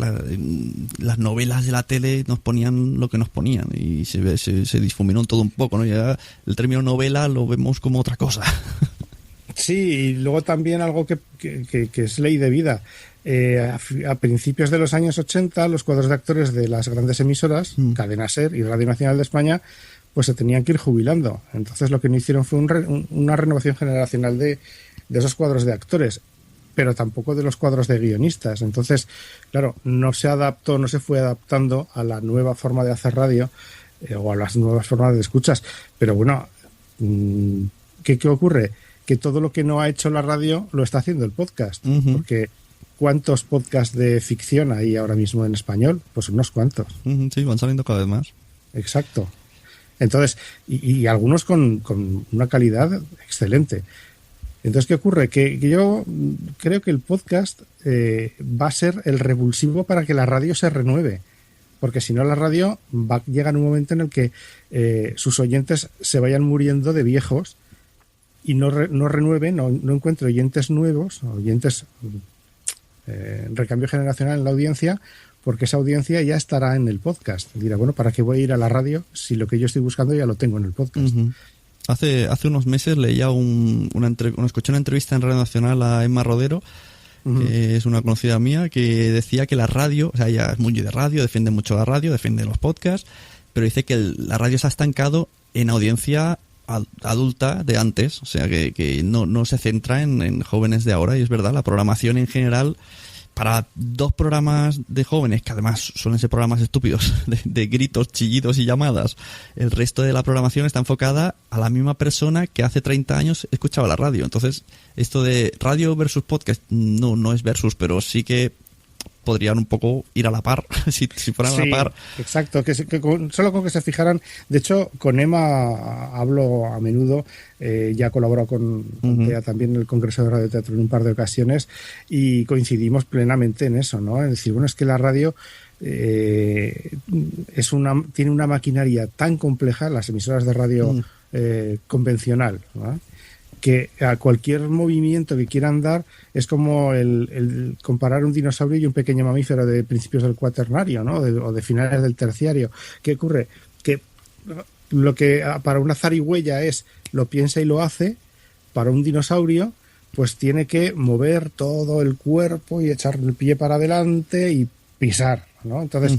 las novelas de la tele nos ponían lo que nos ponían y se difuminó todo un poco, ¿no? Ya el término novela lo vemos como otra cosa. Sí, y luego también algo que es ley de vida. A principios de los años 80, los cuadros de actores de las grandes emisoras, Cadena SER y Radio Nacional de España, pues se tenían que ir jubilando. Entonces lo que no hicieron fue una renovación generacional de esos cuadros de actores, pero tampoco de los cuadros de guionistas. Entonces, claro, no se fue adaptando a la nueva forma de hacer radio o a las nuevas formas de escuchas. Pero bueno, ¿qué ocurre? Que todo lo que no ha hecho la radio lo está haciendo el podcast. Porque ¿cuántos podcasts de ficción hay ahora mismo en español? Pues unos cuantos. Sí, van saliendo cada vez más. Exacto. Entonces, y algunos con una calidad excelente. Entonces, ¿qué ocurre? Que yo creo que el podcast va a ser el revulsivo para que la radio se renueve. Porque si no, la radio va a llegar un momento en el que sus oyentes se vayan muriendo de viejos y no renueven, no encuentre oyentes nuevos, oyentes en recambio generacional en la audiencia, porque esa audiencia ya estará en el podcast. Dirá, bueno, ¿para qué voy a ir a la radio si lo que yo estoy buscando ya lo tengo en el podcast? Hace unos meses leía escuché una entrevista en Radio Nacional a Emma Rodero, que es una conocida mía, que decía que la radio, o sea, ella es muy de radio, defiende mucho la radio, defiende los podcasts, pero dice que la radio se ha estancado en audiencia adulta de antes, o sea, que no se centra en jóvenes de ahora, y es verdad, la programación en general, para dos programas de jóvenes, que además suelen ser programas estúpidos, de gritos, chillidos y llamadas, el resto de la programación está enfocada a la misma persona que hace 30 años escuchaba la radio. Entonces, esto de radio versus podcast no es versus, pero sí que podrían un poco ir a la par, si fueran a la par. Exacto, solo con que se fijaran. De hecho, con Emma hablo a menudo, ya he colaborado con ella también en el Congreso de Radioteatro en un par de ocasiones y coincidimos plenamente en eso, ¿no? Es decir, bueno, es que la radio tiene una maquinaria tan compleja, las emisoras de radio convencional, ¿no?, que a cualquier movimiento que quieran dar es como el comparar un dinosaurio y un pequeño mamífero de principios del cuaternario, ¿no? O de finales del terciario. ¿Qué ocurre? Que lo que para una zarigüeya lo piensa y lo hace, para un dinosaurio pues tiene que mover todo el cuerpo y echar el pie para adelante y pisar, ¿no? Entonces,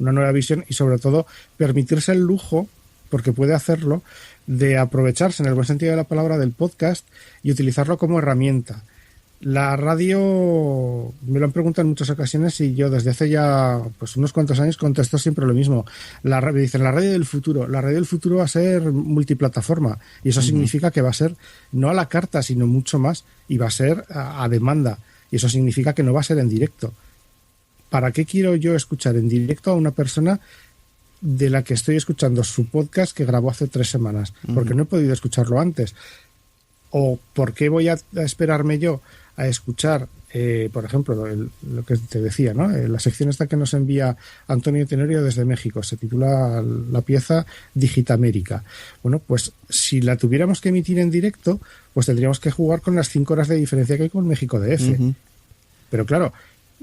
una nueva visión y sobre todo permitirse el lujo, porque puede hacerlo, de aprovecharse en el buen sentido de la palabra del podcast y utilizarlo como herramienta. La radio, me lo han preguntado en muchas ocasiones y yo desde hace ya pues unos cuantos años contesto siempre lo mismo. Me dicen, la radio del futuro va a ser multiplataforma y eso significa que va a ser no a la carta, sino mucho más, y va a ser a demanda, y eso significa que no va a ser en directo. ¿Para qué quiero yo escuchar en directo a una persona de la que estoy escuchando su podcast que grabó hace 3 semanas? Porque no he podido escucharlo antes. ¿O por qué voy a esperarme yo a escuchar, por ejemplo, lo que te decía, ¿no? La sección esta que nos envía Antonio Tenorio desde México, se titula la pieza Digitamérica. Bueno, pues si la tuviéramos que emitir en directo, pues tendríamos que jugar con las 5 horas de diferencia que hay con México DF. Pero claro,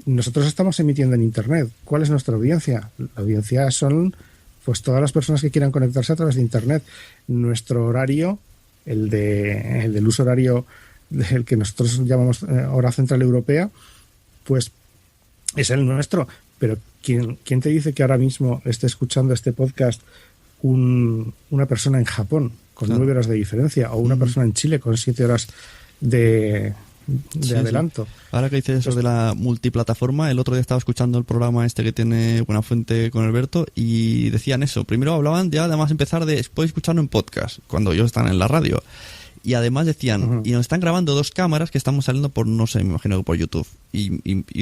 nosotros estamos emitiendo en Internet. ¿Cuál es nuestra audiencia? La audiencia son pues todas las personas que quieran conectarse a través de Internet. Nuestro horario, el del uso horario del que nosotros llamamos hora central europea, pues es el nuestro. Pero ¿quién te dice que ahora mismo esté escuchando este podcast una persona en Japón con 9 horas de diferencia, o una persona en Chile con 7 horas de adelanto? Sí. Ahora que dices eso de la multiplataforma, el otro día estaba escuchando el programa este que tiene Buenafuente con Alberto y decían eso. Primero hablaban ya, además empezar puedes escucharlo en podcast cuando ellos están en la radio. Y además decían, y nos están grabando 2 cámaras que estamos saliendo por, no sé, me imagino que por YouTube. Y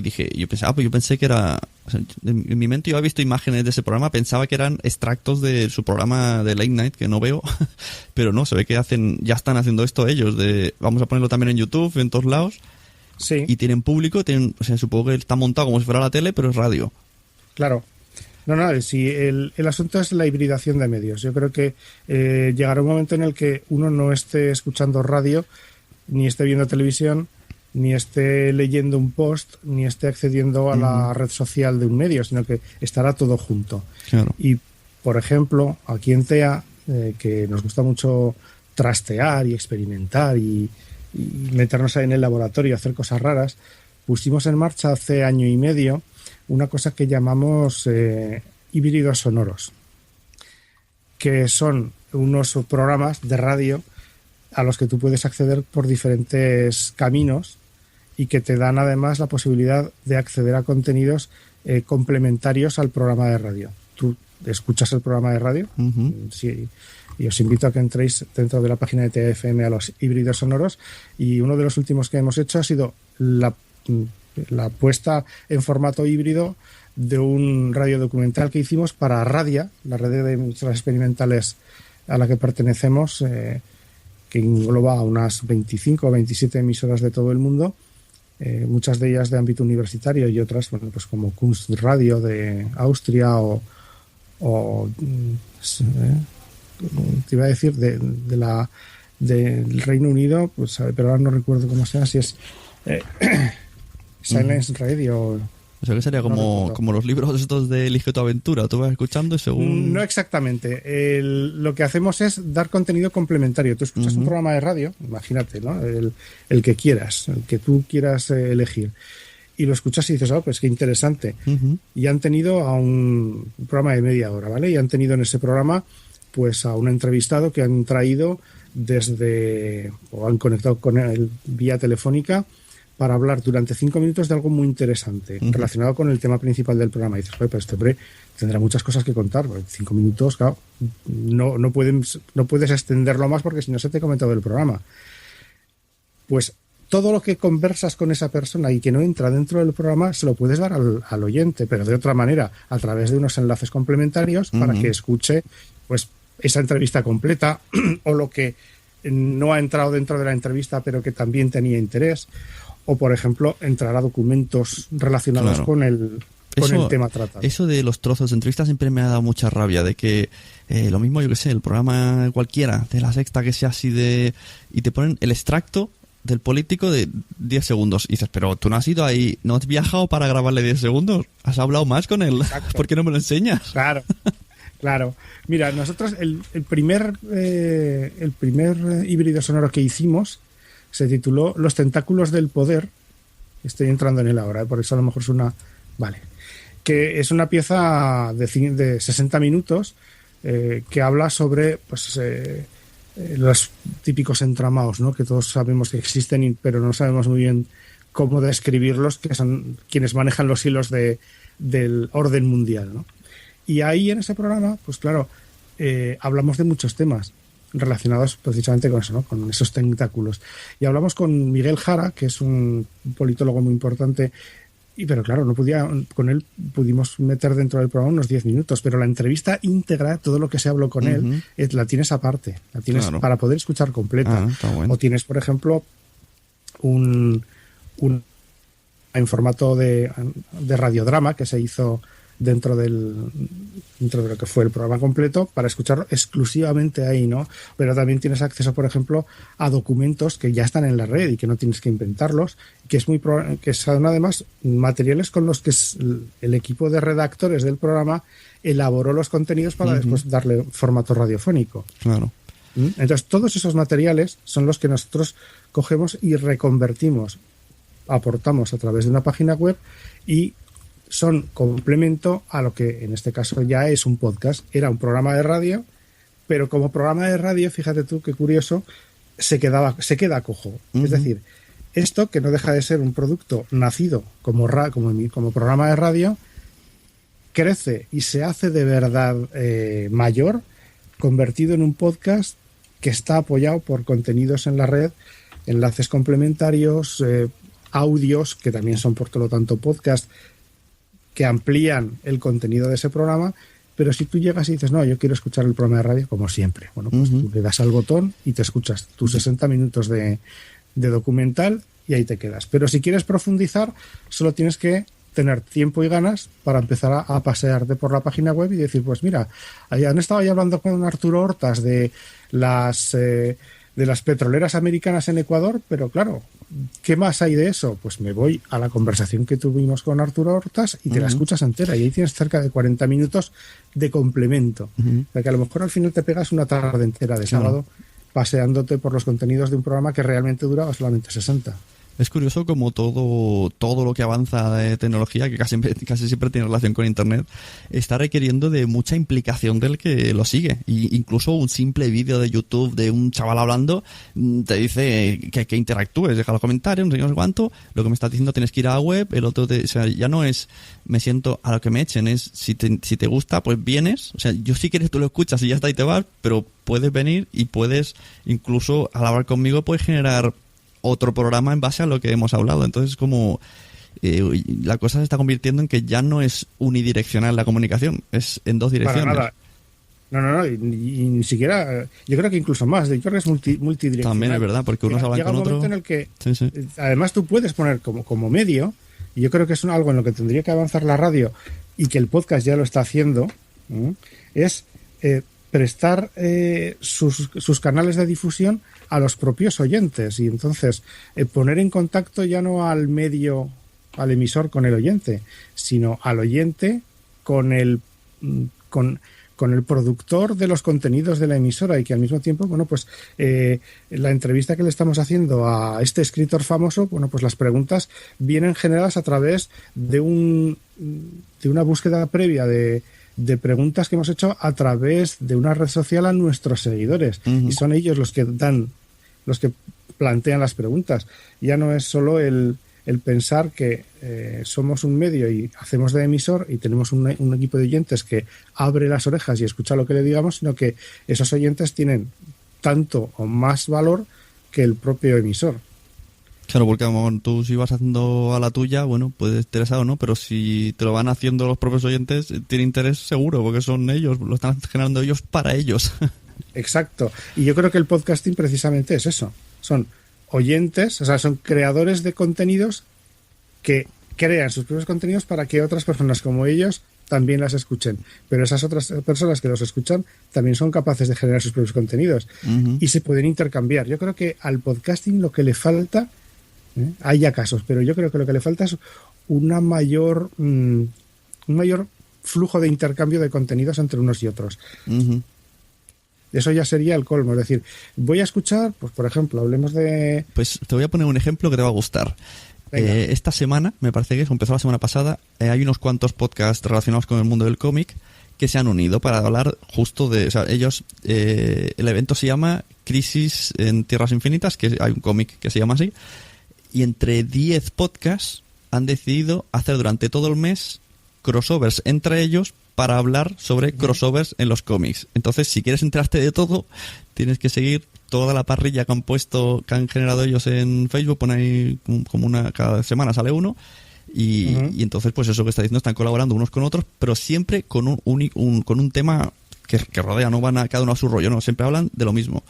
dije, yo pensé que era, o sea, en mi mente yo había visto imágenes de ese programa, pensaba que eran extractos de su programa de Late Night, que no veo, pero no, se ve que ya están haciendo esto ellos, vamos a ponerlo también en YouTube, en todos lados. Sí. Y tienen público, o sea, supongo que está montado como si fuera la tele, pero es radio. Claro. No, sí, el asunto es la hibridación de medios. Yo creo que llegará un momento en el que uno no esté escuchando radio, ni esté viendo televisión, ni esté leyendo un post, ni esté accediendo a la red social de un medio, sino que estará todo junto. Claro. Y, por ejemplo, aquí en TEA, que nos gusta mucho trastear y experimentar y meternos ahí en el laboratorio, hacer cosas raras, pusimos en marcha hace año y medio una cosa que llamamos híbridos sonoros, que son unos programas de radio a los que tú puedes acceder por diferentes caminos y que te dan además la posibilidad de acceder a contenidos complementarios al programa de radio. Tú escuchas el programa de radio, sí, y os invito a que entréis dentro de la página de TFM a los híbridos sonoros, y uno de los últimos que hemos hecho ha sido la puesta en formato híbrido de un radiodocumental que hicimos para Radia, la red de emisoras experimentales a la que pertenecemos, que engloba a unas 25 o 27 emisoras de todo el mundo, muchas de ellas de ámbito universitario y otras, bueno, pues como Kunstradio de Austria o te iba a decir del Reino Unido, pues pero ahora no recuerdo cómo se llama, si es Silence Radio. O sea que sería como los libros estos de Elige tu aventura, tú vas escuchando y según... No exactamente. Lo que hacemos es dar contenido complementario. Tú escuchas un programa de radio, imagínate, ¿no? El que quieras, el que tú quieras elegir, y lo escuchas y dices, pues qué interesante. Y han tenido a un programa de media hora, ¿vale? Y han tenido en ese programa pues a un entrevistado que han traído o han conectado con él vía telefónica para hablar durante 5 minutos de algo muy interesante relacionado con el tema principal del programa. Y dices, pero este hombre tendrá muchas cosas que contar. 5 minutos, claro, no puedes extenderlo más porque si no se te ha comentado el programa. Pues todo lo que conversas con esa persona y que no entra dentro del programa se lo puedes dar al oyente, pero de otra manera, a través de unos enlaces complementarios para que escuche pues esa entrevista completa o lo que no ha entrado dentro de la entrevista pero que también tenía interés. O, por ejemplo, entrar a documentos relacionados con el tema tratado. Eso de los trozos de entrevista siempre me ha dado mucha rabia, de que lo mismo, yo que sé, el programa cualquiera, de La Sexta, que sea así y te ponen el extracto del político de 10 segundos. Y dices, pero tú no has ido ahí, no has viajado para grabarle 10 segundos, has hablado más con él. Exacto. ¿Por qué no me lo enseñas? Claro. Mira, nosotros el primer híbrido sonoro que hicimos se tituló Los tentáculos del poder. Estoy entrando en él ahora, por eso a lo mejor suena... Vale. que es una pieza de 60 minutos que habla sobre pues los típicos entramados, ¿no? Que todos sabemos que existen, pero no sabemos muy bien cómo describirlos, que son quienes manejan los hilos del orden mundial, ¿no? Y ahí en ese programa, pues claro, hablamos de muchos temas relacionados precisamente con eso, ¿no? Con esos tentáculos. Y hablamos con Miguel Jara, que es un politólogo muy importante, pero claro, con él pudimos meter dentro del programa unos 10 minutos, pero la entrevista íntegra, todo lo que se habló con él, la tienes aparte, la tienes para poder escuchar completa. Bueno. O tienes, por ejemplo, un en formato de radiodrama que se hizo dentro de lo que fue el programa completo para escucharlo exclusivamente ahí, ¿no? Pero también tienes acceso, por ejemplo, a documentos que ya están en la red y que no tienes que inventarlos, que son además materiales con los que el equipo de redactores del programa elaboró los contenidos para después darle formato radiofónico. Claro. Entonces, todos esos materiales son los que nosotros cogemos y reconvertimos, aportamos a través de una página web y son complemento a lo que en este caso ya es un podcast. Era un programa de radio, pero como programa de radio, fíjate tú qué curioso, se queda cojo. Es decir, esto que no deja de ser un producto nacido como programa de radio, crece y se hace de verdad mayor, convertido en un podcast que está apoyado por contenidos en la red, enlaces complementarios, audios que también son por todo lo tanto podcast, que amplían el contenido de ese programa. Pero si tú llegas y dices, no, yo quiero escuchar el programa de radio como siempre, bueno, pues tú le das al botón y te escuchas tus 60 minutos de documental y ahí te quedas. Pero si quieres profundizar, solo tienes que tener tiempo y ganas para empezar a pasearte por la página web y decir, pues mira, han estado ahí hablando con Arturo Hortas de las petroleras americanas en Ecuador, pero claro, ¿qué más hay de eso? Pues me voy a la conversación que tuvimos con Arturo Hortas y te la escuchas entera, y ahí tienes cerca de 40 minutos de complemento. O sea que a lo mejor al final te pegas una tarde entera de sábado paseándote por los contenidos de un programa que realmente duraba solamente 60. Es curioso como todo lo que avanza de tecnología, que casi siempre tiene relación con Internet, está requiriendo de mucha implicación del que lo sigue. Y incluso un simple vídeo de YouTube de un chaval hablando te dice que interactúes, deja los comentarios, no sé cuánto. Lo que me estás diciendo, tienes que ir a la web, el otro o sea, ya no es me siento a lo que me echen, es si te gusta, pues vienes. O sea, yo si quieres tú lo escuchas y ya está y te vas, pero puedes venir y puedes incluso al hablar conmigo puedes generar otro programa en base a lo que hemos hablado. Entonces como la cosa se está convirtiendo en que ya no es unidireccional la comunicación, es en dos direcciones. Para nada. No, y ni siquiera, yo creo que incluso más, yo creo que es multidireccional. También es verdad, porque unos hablan con otros. Llega un momento en el que además tú puedes poner como medio, y yo creo que es algo en lo que tendría que avanzar la radio y que el podcast ya lo está haciendo, es prestar sus canales de difusión a los propios oyentes, y entonces poner en contacto ya no al medio, al emisor con el oyente, sino al oyente con el productor de los contenidos de la emisora, y que al mismo tiempo, bueno, pues la entrevista que le estamos haciendo a este escritor famoso, bueno, pues las preguntas vienen generadas a través de una búsqueda previa de preguntas que hemos hecho a través de una red social a nuestros seguidores, y son ellos los que plantean las preguntas. Ya no es solo el pensar que somos un medio y hacemos de emisor y tenemos un equipo de oyentes que abre las orejas y escucha lo que le digamos, sino que esos oyentes tienen tanto o más valor que el propio emisor. Claro, porque tú si vas haciendo a la tuya, bueno, puedes interesar o no, pero si te lo van haciendo los propios oyentes, tiene interés seguro, porque son ellos, lo están generando ellos para ellos. Exacto. Y yo creo que el podcasting precisamente es eso. Son oyentes, o sea, son creadores de contenidos que crean sus propios contenidos para que otras personas como ellos también las escuchen. Pero esas otras personas que los escuchan también son capaces de generar sus propios contenidos y se pueden intercambiar. Yo creo que al podcasting lo que le falta, hay ya casos, pero yo creo que lo que le falta es un mayor flujo de intercambio de contenidos entre unos y otros. Eso ya sería el colmo. Es decir, voy a escuchar, pues por ejemplo, hablemos de... Pues te voy a poner un ejemplo que te va a gustar. Esta semana, me parece que empezó la semana pasada, hay unos cuantos podcasts relacionados con el mundo del cómic que se han unido para hablar justo de... O sea, ellos... el evento se llama Crisis en Tierras Infinitas, que hay un cómic que se llama así, y entre 10 podcasts han decidido hacer durante todo el mes crossovers entre ellos para hablar sobre crossovers en los cómics. Entonces, si quieres enterarte de todo, tienes que seguir toda la parrilla que han generado ellos en Facebook. Pone ahí como cada semana sale uno. Y entonces, pues eso que está diciendo, están colaborando unos con otros, pero siempre con un tema que rodea, no van cada uno a su rollo, no, siempre hablan de lo mismo,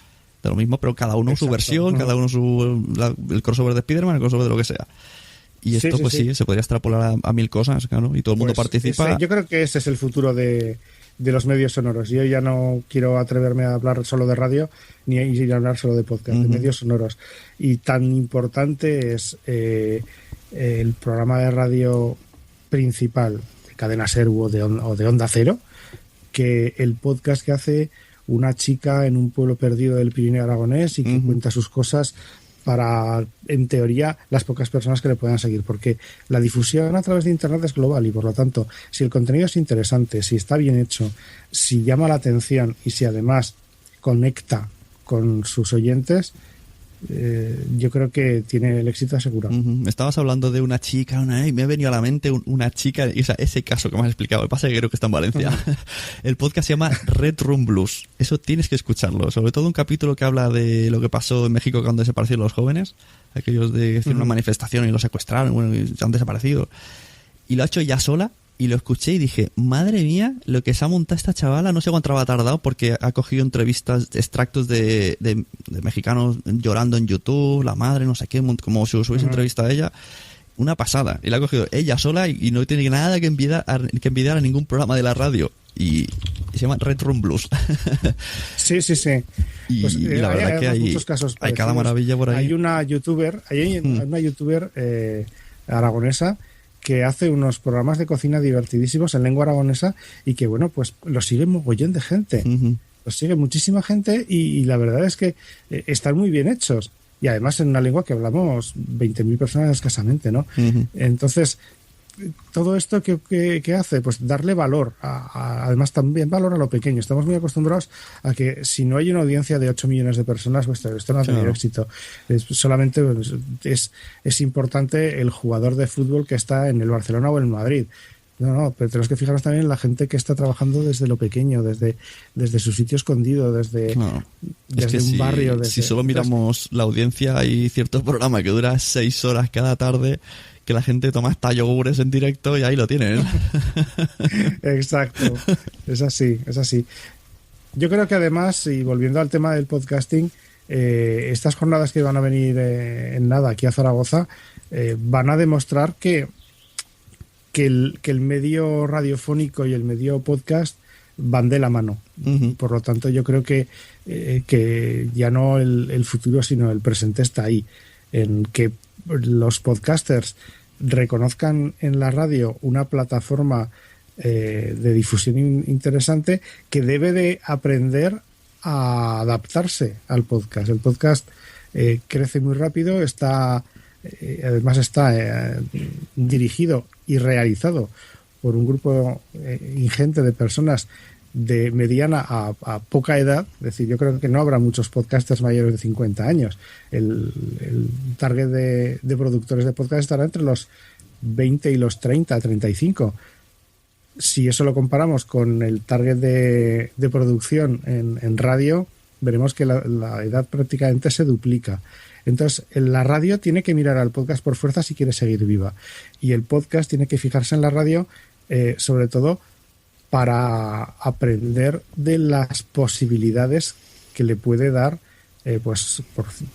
pero cada uno su versión, cada uno el crossover de Spider-Man, el crossover de lo que sea. Y esto, sí, se podría extrapolar a mil cosas, claro, y todo el mundo participa. Yo creo que ese es el futuro de los medios sonoros. Yo ya no quiero atreverme a hablar solo de radio ni a hablar solo de podcast, de medios sonoros. Y tan importante es el programa de radio principal de Cadena Ser o de Onda Cero, que el podcast que hace una chica en un pueblo perdido del Pirineo aragonés y que cuenta sus cosas para, en teoría, las pocas personas que le puedan seguir, porque la difusión a través de Internet es global y, por lo tanto, si el contenido es interesante, si está bien hecho, si llama la atención y si además conecta con sus oyentes, yo creo que tiene el éxito asegurado. Estabas hablando de una chica, y me ha venido a la mente una chica, ese caso que me has explicado, me pasa que creo que está en Valencia. El podcast se llama Red Room Blues, eso tienes que escucharlo, sobre todo un capítulo que habla de lo que pasó en México cuando desaparecieron los jóvenes, aquellos de hacer una manifestación y los secuestraron, y han desaparecido, y lo ha hecho ella sola. Y lo escuché y dije, madre mía, lo que se ha montado esta chavala, no sé cuánto ha tardado, porque ha cogido entrevistas, extractos de mexicanos llorando en YouTube, la madre, no sé qué, como si os hubiese entrevistado a ella. Una pasada. Y la ha cogido ella sola y no tiene nada que envidiar a ningún programa de la radio. Y se llama Red Room Blues. Sí. Y, pues, y la verdad que hay muchos casos hay cada maravilla por ahí. Hay una youtuber, aragonesa, que hace unos programas de cocina divertidísimos en lengua aragonesa y que, bueno, pues lo sigue mogollón de gente. Lo sigue muchísima gente y la verdad es que están muy bien hechos. Y además en una lengua que hablamos 20.000 personas escasamente, ¿no? Entonces, todo esto que hace, pues darle valor, además también valor a lo pequeño. Estamos muy acostumbrados a que si no hay una audiencia de 8 millones de personas, pues esto no ha tenido éxito. Solamente es importante el jugador de fútbol que está en el Barcelona o en el Madrid. No, pero tenemos que fijarnos también en la gente que está trabajando desde lo pequeño, desde su sitio escondido, desde un barrio. Si solo miramos la audiencia, hay cierto programa que dura 6 horas cada tarde, que la gente toma hasta yogures en directo y ahí lo tienen. Exacto, es así. Yo creo que además, y volviendo al tema del podcasting, estas jornadas que van a venir en nada aquí a Zaragoza van a demostrar que el medio radiofónico y el medio podcast van de la mano. Por lo tanto, yo creo que ya no el futuro, sino el presente está ahí, en que los podcasters reconozcan en la radio una plataforma de difusión interesante que debe de aprender a adaptarse al podcast. El podcast crece muy rápido, además está dirigido y realizado por un grupo ingente de personas de mediana a poca edad. Es decir, yo creo que no habrá muchos podcasters mayores de 50 años. El target de productores de podcast estará entre los 20 y los 30, 35. Si eso lo comparamos con el target de producción en radio, veremos que la edad prácticamente se duplica. Entonces, la radio tiene que mirar al podcast por fuerza si quiere seguir viva. Y el podcast tiene que fijarse en la radio, sobre todo, para aprender de las posibilidades que le puede dar pues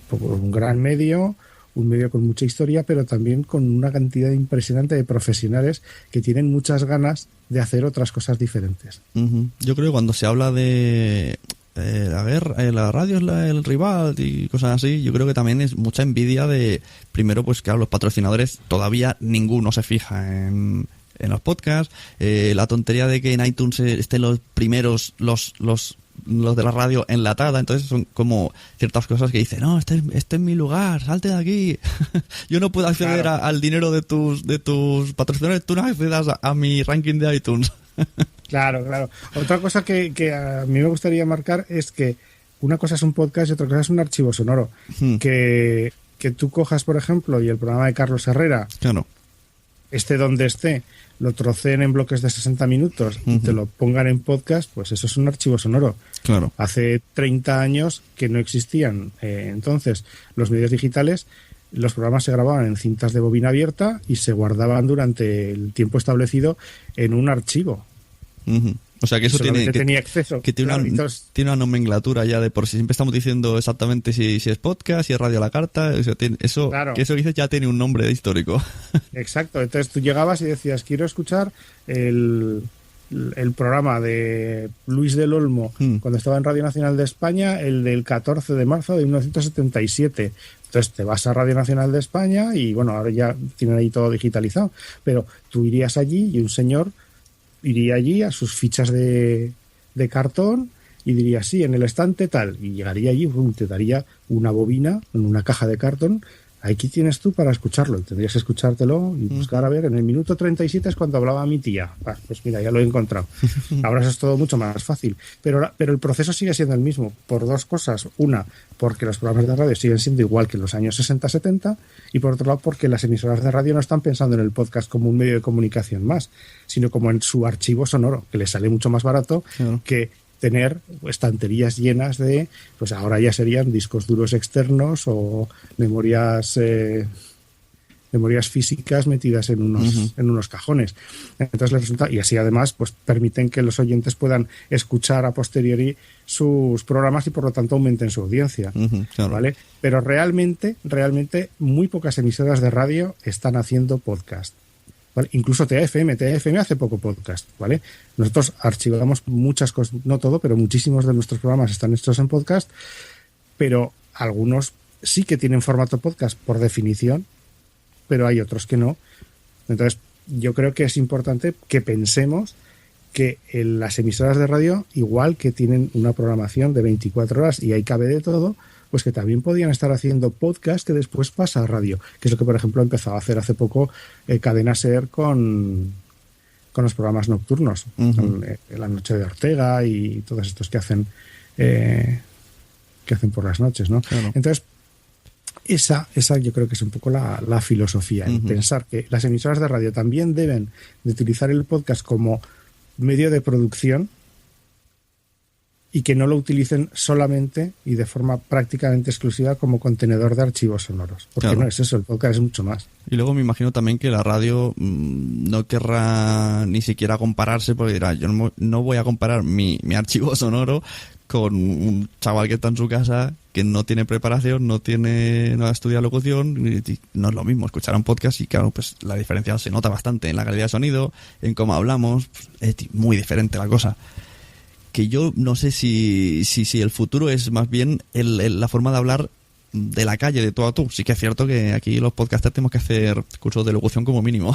por un gran medio, un medio con mucha historia, pero también con una cantidad impresionante de profesionales que tienen muchas ganas de hacer otras cosas diferentes. Yo creo que cuando se habla de la radio es el rival y cosas así, yo creo que también es mucha envidia de, primero, pues claro, los patrocinadores, todavía ninguno se fija en los podcasts, la tontería de que en iTunes estén los primeros los los de la radio enlatada, entonces son como ciertas cosas que dicen, no, este es mi lugar, salte de aquí. Yo no puedo acceder al dinero de tus patrocinadores, tú no accedas a mi ranking de iTunes. Claro. Otra cosa que a mí me gustaría marcar es que una cosa es un podcast y otra cosa es un archivo sonoro. Que tú cojas, por ejemplo, y el programa de Carlos Herrera, claro, esté donde esté, lo troceen en bloques de 60 minutos y te lo pongan en podcast, pues eso es un archivo sonoro. Claro. Hace 30 años que no existían entonces los medios digitales, los programas se grababan en cintas de bobina abierta y se guardaban durante el tiempo establecido en un archivo. O sea que eso tenía acceso. Que tiene una nomenclatura ya de por sí. Siempre estamos diciendo exactamente si es podcast, si es radio a la carta. O sea, que eso que dices ya tiene un nombre histórico. Exacto. Entonces tú llegabas y decías, quiero escuchar el programa de Luis del Olmo cuando estaba en Radio Nacional de España, el del 14 de marzo de 1977. Entonces te vas a Radio Nacional de España y bueno, ahora ya tienen ahí todo digitalizado. Pero tú irías allí y un señor iría allí a sus fichas de cartón y diría, sí, en el estante tal, y llegaría allí, te daría una bobina en una caja de cartón, aquí tienes tú para escucharlo, y tendrías que escuchártelo y buscar, a ver, en el minuto 37 es cuando hablaba mi tía, pues mira, ya lo he encontrado. Ahora eso es todo mucho más fácil, pero el proceso sigue siendo el mismo, por dos cosas: una, porque los programas de radio siguen siendo igual que en los años 60-70, y por otro lado porque las emisoras de radio no están pensando en el podcast como un medio de comunicación más, sino como en su archivo sonoro, que les sale mucho más barato que tener estanterías llenas de, pues ahora ya serían discos duros externos o memorias físicas metidas en unos cajones. Entonces les resulta, y así además pues permiten que los oyentes puedan escuchar a posteriori sus programas y por lo tanto aumenten su audiencia, ¿vale? Pero realmente muy pocas emisoras de radio están haciendo podcast, ¿vale? Incluso TFM hace poco podcast, ¿vale? Nosotros archivamos muchas cosas, no todo, pero muchísimos de nuestros programas están hechos en podcast, pero algunos sí que tienen formato podcast por definición, pero hay otros que no. Entonces yo creo que es importante que pensemos que las emisoras de radio, igual que tienen una programación de 24 horas y ahí cabe de todo, pues que también podían estar haciendo podcast que después pasa a radio, que es lo que, por ejemplo, empezó a hacer hace poco Cadena SER con los programas nocturnos, con La Noche de Ortega y todos estos que hacen por las noches, ¿no? Claro. Entonces, esa yo creo que es un poco la filosofía, el pensar que las emisoras de radio también deben de utilizar el podcast como medio de producción y que no lo utilicen solamente y de forma prácticamente exclusiva como contenedor de archivos sonoros. Porque no es eso, el podcast es mucho más. Y luego me imagino también que la radio no querrá ni siquiera compararse, porque dirá, yo no voy a comparar mi archivo sonoro con un chaval que está en su casa, que no tiene preparación, no ha estudiado locución, y no es lo mismo escuchar un podcast y claro, pues la diferencia se nota bastante en la calidad de sonido, en cómo hablamos, pues, es muy diferente la cosa. Que yo no sé si el futuro es más bien la forma de hablar de la calle, de tú a tú. Sí que es cierto que aquí los podcasters tenemos que hacer cursos de locución como mínimo.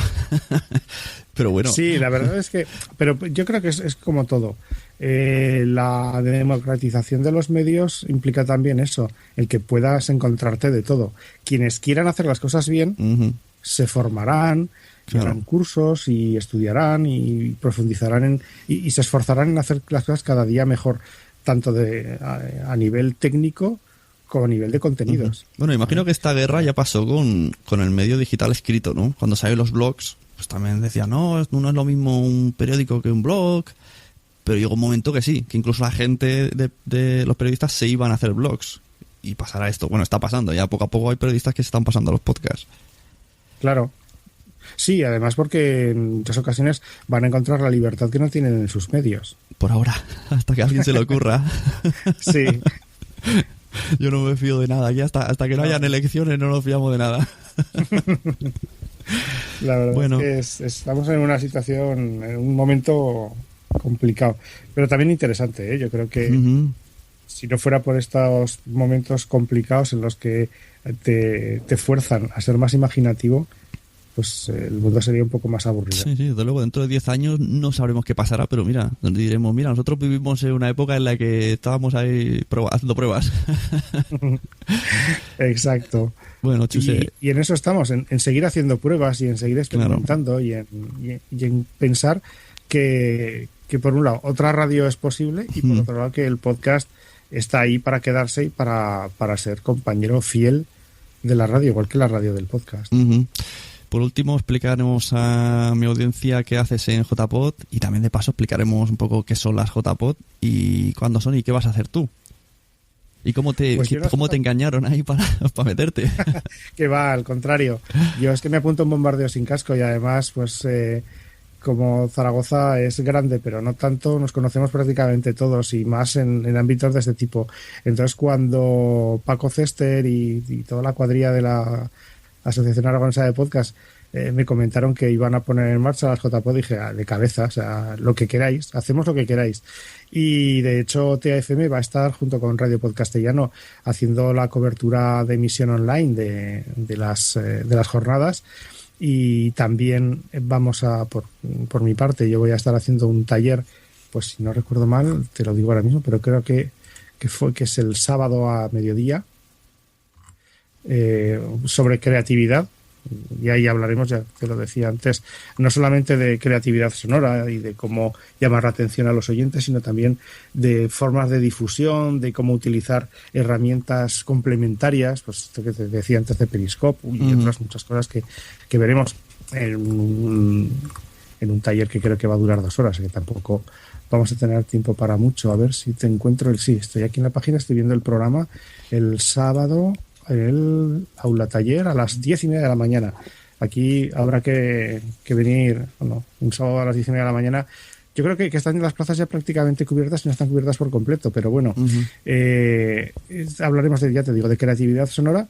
Pero bueno. Sí, la verdad es que... Pero yo creo que es como todo. La democratización de los medios implica también eso, el que puedas encontrarte de todo. Quienes quieran hacer las cosas bien se formarán, harán cursos y estudiarán y profundizarán y se esforzarán en hacer las cosas cada día mejor, tanto a nivel técnico como a nivel de contenidos. Bueno, imagino que esta guerra ya pasó con el medio digital escrito, ¿no? Cuando salieron los blogs, pues también decían, no es lo mismo un periódico que un blog, pero llegó un momento que sí, que incluso la gente de los periodistas se iban a hacer blogs y pasará esto. Bueno, está pasando, ya poco a poco hay periodistas que se están pasando a los podcasts. Claro. Sí, además porque en muchas ocasiones van a encontrar la libertad que no tienen en sus medios. Por ahora, hasta que a alguien se le ocurra. Sí. Yo no me fío de nada. Aquí hasta que no hayan elecciones no nos fiamos de nada. La verdad es que estamos en una situación, en un momento complicado, pero también interesante, ¿eh? Yo creo que si no fuera por estos momentos complicados en los que te fuerzan a ser más imaginativo, pues el mundo sería un poco más aburrido. Sí, desde luego, dentro de 10 años no sabremos qué pasará, pero mira, diremos, mira, nosotros vivimos en una época en la que estábamos ahí haciendo pruebas. Exacto. Bueno, Chuse. Y en eso estamos, en seguir haciendo pruebas y en seguir experimentando, claro. y en pensar que por un lado otra radio es posible y por otro lado que el podcast está ahí para quedarse y para ser compañero fiel de la radio, igual que la radio del podcast. Por último, explicaremos a mi audiencia qué haces en JPod y también de paso explicaremos un poco qué son las JPod y cuándo son y qué vas a hacer tú. ¿Y cómo te engañaron ahí para meterte? Que va, al contrario. Yo es que me apunto a un bombardeo sin casco y además, pues como Zaragoza es grande, pero no tanto, nos conocemos prácticamente todos y más en ámbitos de este tipo. Entonces, cuando Paco Cester y toda la cuadrilla de la Asociación Aragonesa de Podcast me comentaron que iban a poner en marcha las JPod, dije, de cabeza, o sea, lo que queráis, hacemos lo que queráis. Y de hecho TAFM va a estar junto con Radio Podcastellano haciendo la cobertura de emisión online de las jornadas, y también vamos a, por mi parte, yo voy a estar haciendo un taller, pues si no recuerdo mal, te lo digo ahora mismo, pero creo que es el sábado a mediodía, sobre creatividad. Y ahí hablaremos, ya te lo decía antes, no solamente de creatividad sonora y de cómo llamar la atención a los oyentes, sino también de formas de difusión, de cómo utilizar herramientas complementarias, pues esto que te decía antes de Periscope y otras muchas cosas que veremos en un taller que creo que va a durar 2 horas, que tampoco vamos a tener tiempo para mucho. A ver si te encuentro sí, estoy aquí en la página, estoy viendo el programa el sábado, el aula taller a las 10:30 de la mañana. Aquí habrá que venir, un sábado a las 10:30 de la mañana. Yo creo que están las plazas ya prácticamente cubiertas y no están cubiertas por completo, pero bueno, hablaremos de creatividad sonora,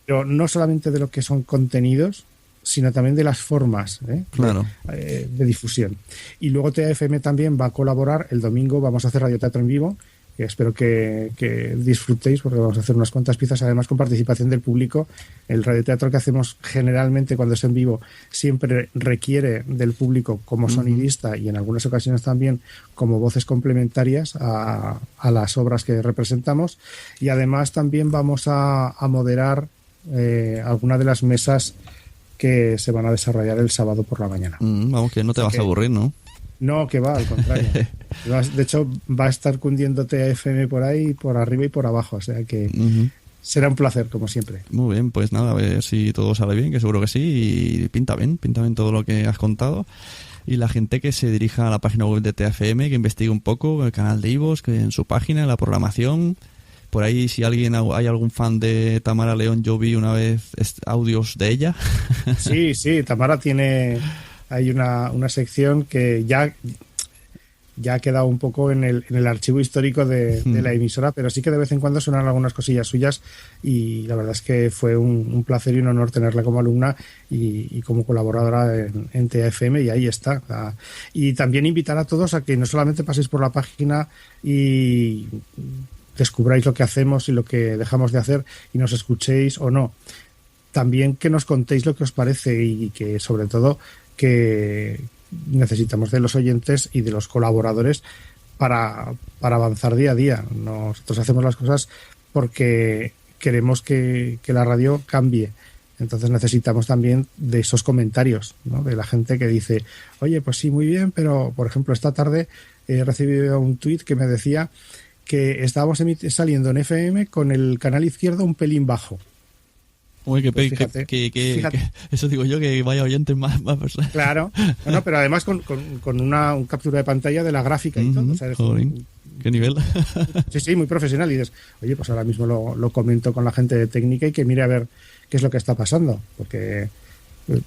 pero no solamente de lo que son contenidos, sino también de las formas de difusión. Y luego TAFM también va a colaborar. El domingo vamos a hacer radioteatro en vivo, que espero que disfrutéis, porque vamos a hacer unas cuantas piezas, además con participación del público. El radioteatro que hacemos generalmente cuando es en vivo siempre requiere del público como sonidista y en algunas ocasiones también como voces complementarias a las obras que representamos, y además también vamos a moderar alguna de las mesas que se van a desarrollar el sábado por la mañana. Vamos, que no te vas a aburrir, ¿no? No, que va, al contrario. De hecho, va a estar cundiendo TAFM por ahí, por arriba y por abajo, o sea que será un placer, como siempre. Muy bien, pues nada, a ver si todo sale bien, que seguro que sí, y pinta bien todo lo que has contado. Y la gente que se dirija a la página web de TAFM, que investigue un poco el canal de iVoox, que en su página, en la programación. Por ahí, si hay algún fan de Tamara León, yo vi una vez audios de ella. Sí, Tamara hay una sección que ya ha quedado un poco en el archivo histórico de la emisora, pero sí que de vez en cuando suenan algunas cosillas suyas, y la verdad es que fue un placer y un honor tenerla como alumna y como colaboradora en TAFM, y ahí está. Y también invitar a todos a que no solamente paséis por la página y descubráis lo que hacemos y lo que dejamos de hacer y nos escuchéis o no, también que nos contéis lo que os parece, y que sobre todo que necesitamos de los oyentes y de los colaboradores para avanzar día a día. Nosotros hacemos las cosas porque queremos que la radio cambie. Entonces necesitamos también de esos comentarios, ¿no? De la gente que dice, oye, pues sí, muy bien, pero por ejemplo esta tarde he recibido un tuit que me decía que estábamos saliendo en FM con el canal izquierdo un pelín bajo. Uy, fíjate. Eso digo yo, que vaya oyentes más personas. Claro, pero además con una captura de pantalla de la gráfica y todo. O sea, joder, qué nivel. Sí, muy profesional. Y dices, oye, pues ahora mismo lo comento con la gente de técnica y que mire a ver qué es lo que está pasando. Porque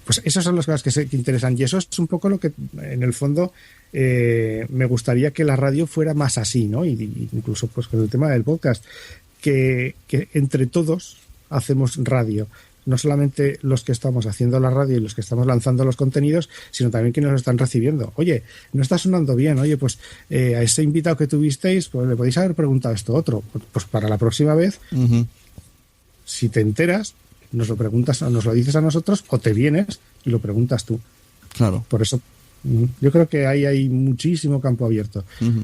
pues esas son las cosas que interesan. Y eso es un poco lo que, en el fondo, me gustaría que la radio fuera más así, ¿no? Y incluso pues con el tema del podcast, que entre todos hacemos radio, no solamente los que estamos haciendo la radio y los que estamos lanzando los contenidos, sino también quienes nos están recibiendo. Oye, no está sonando bien, oye, pues a ese invitado que tuvisteis, pues le podéis haber preguntado esto otro. Pues para la próxima vez, si te enteras, nos lo preguntas, nos lo dices a nosotros o te vienes y lo preguntas tú. Claro. Por eso yo creo que ahí hay muchísimo campo abierto. Uh-huh.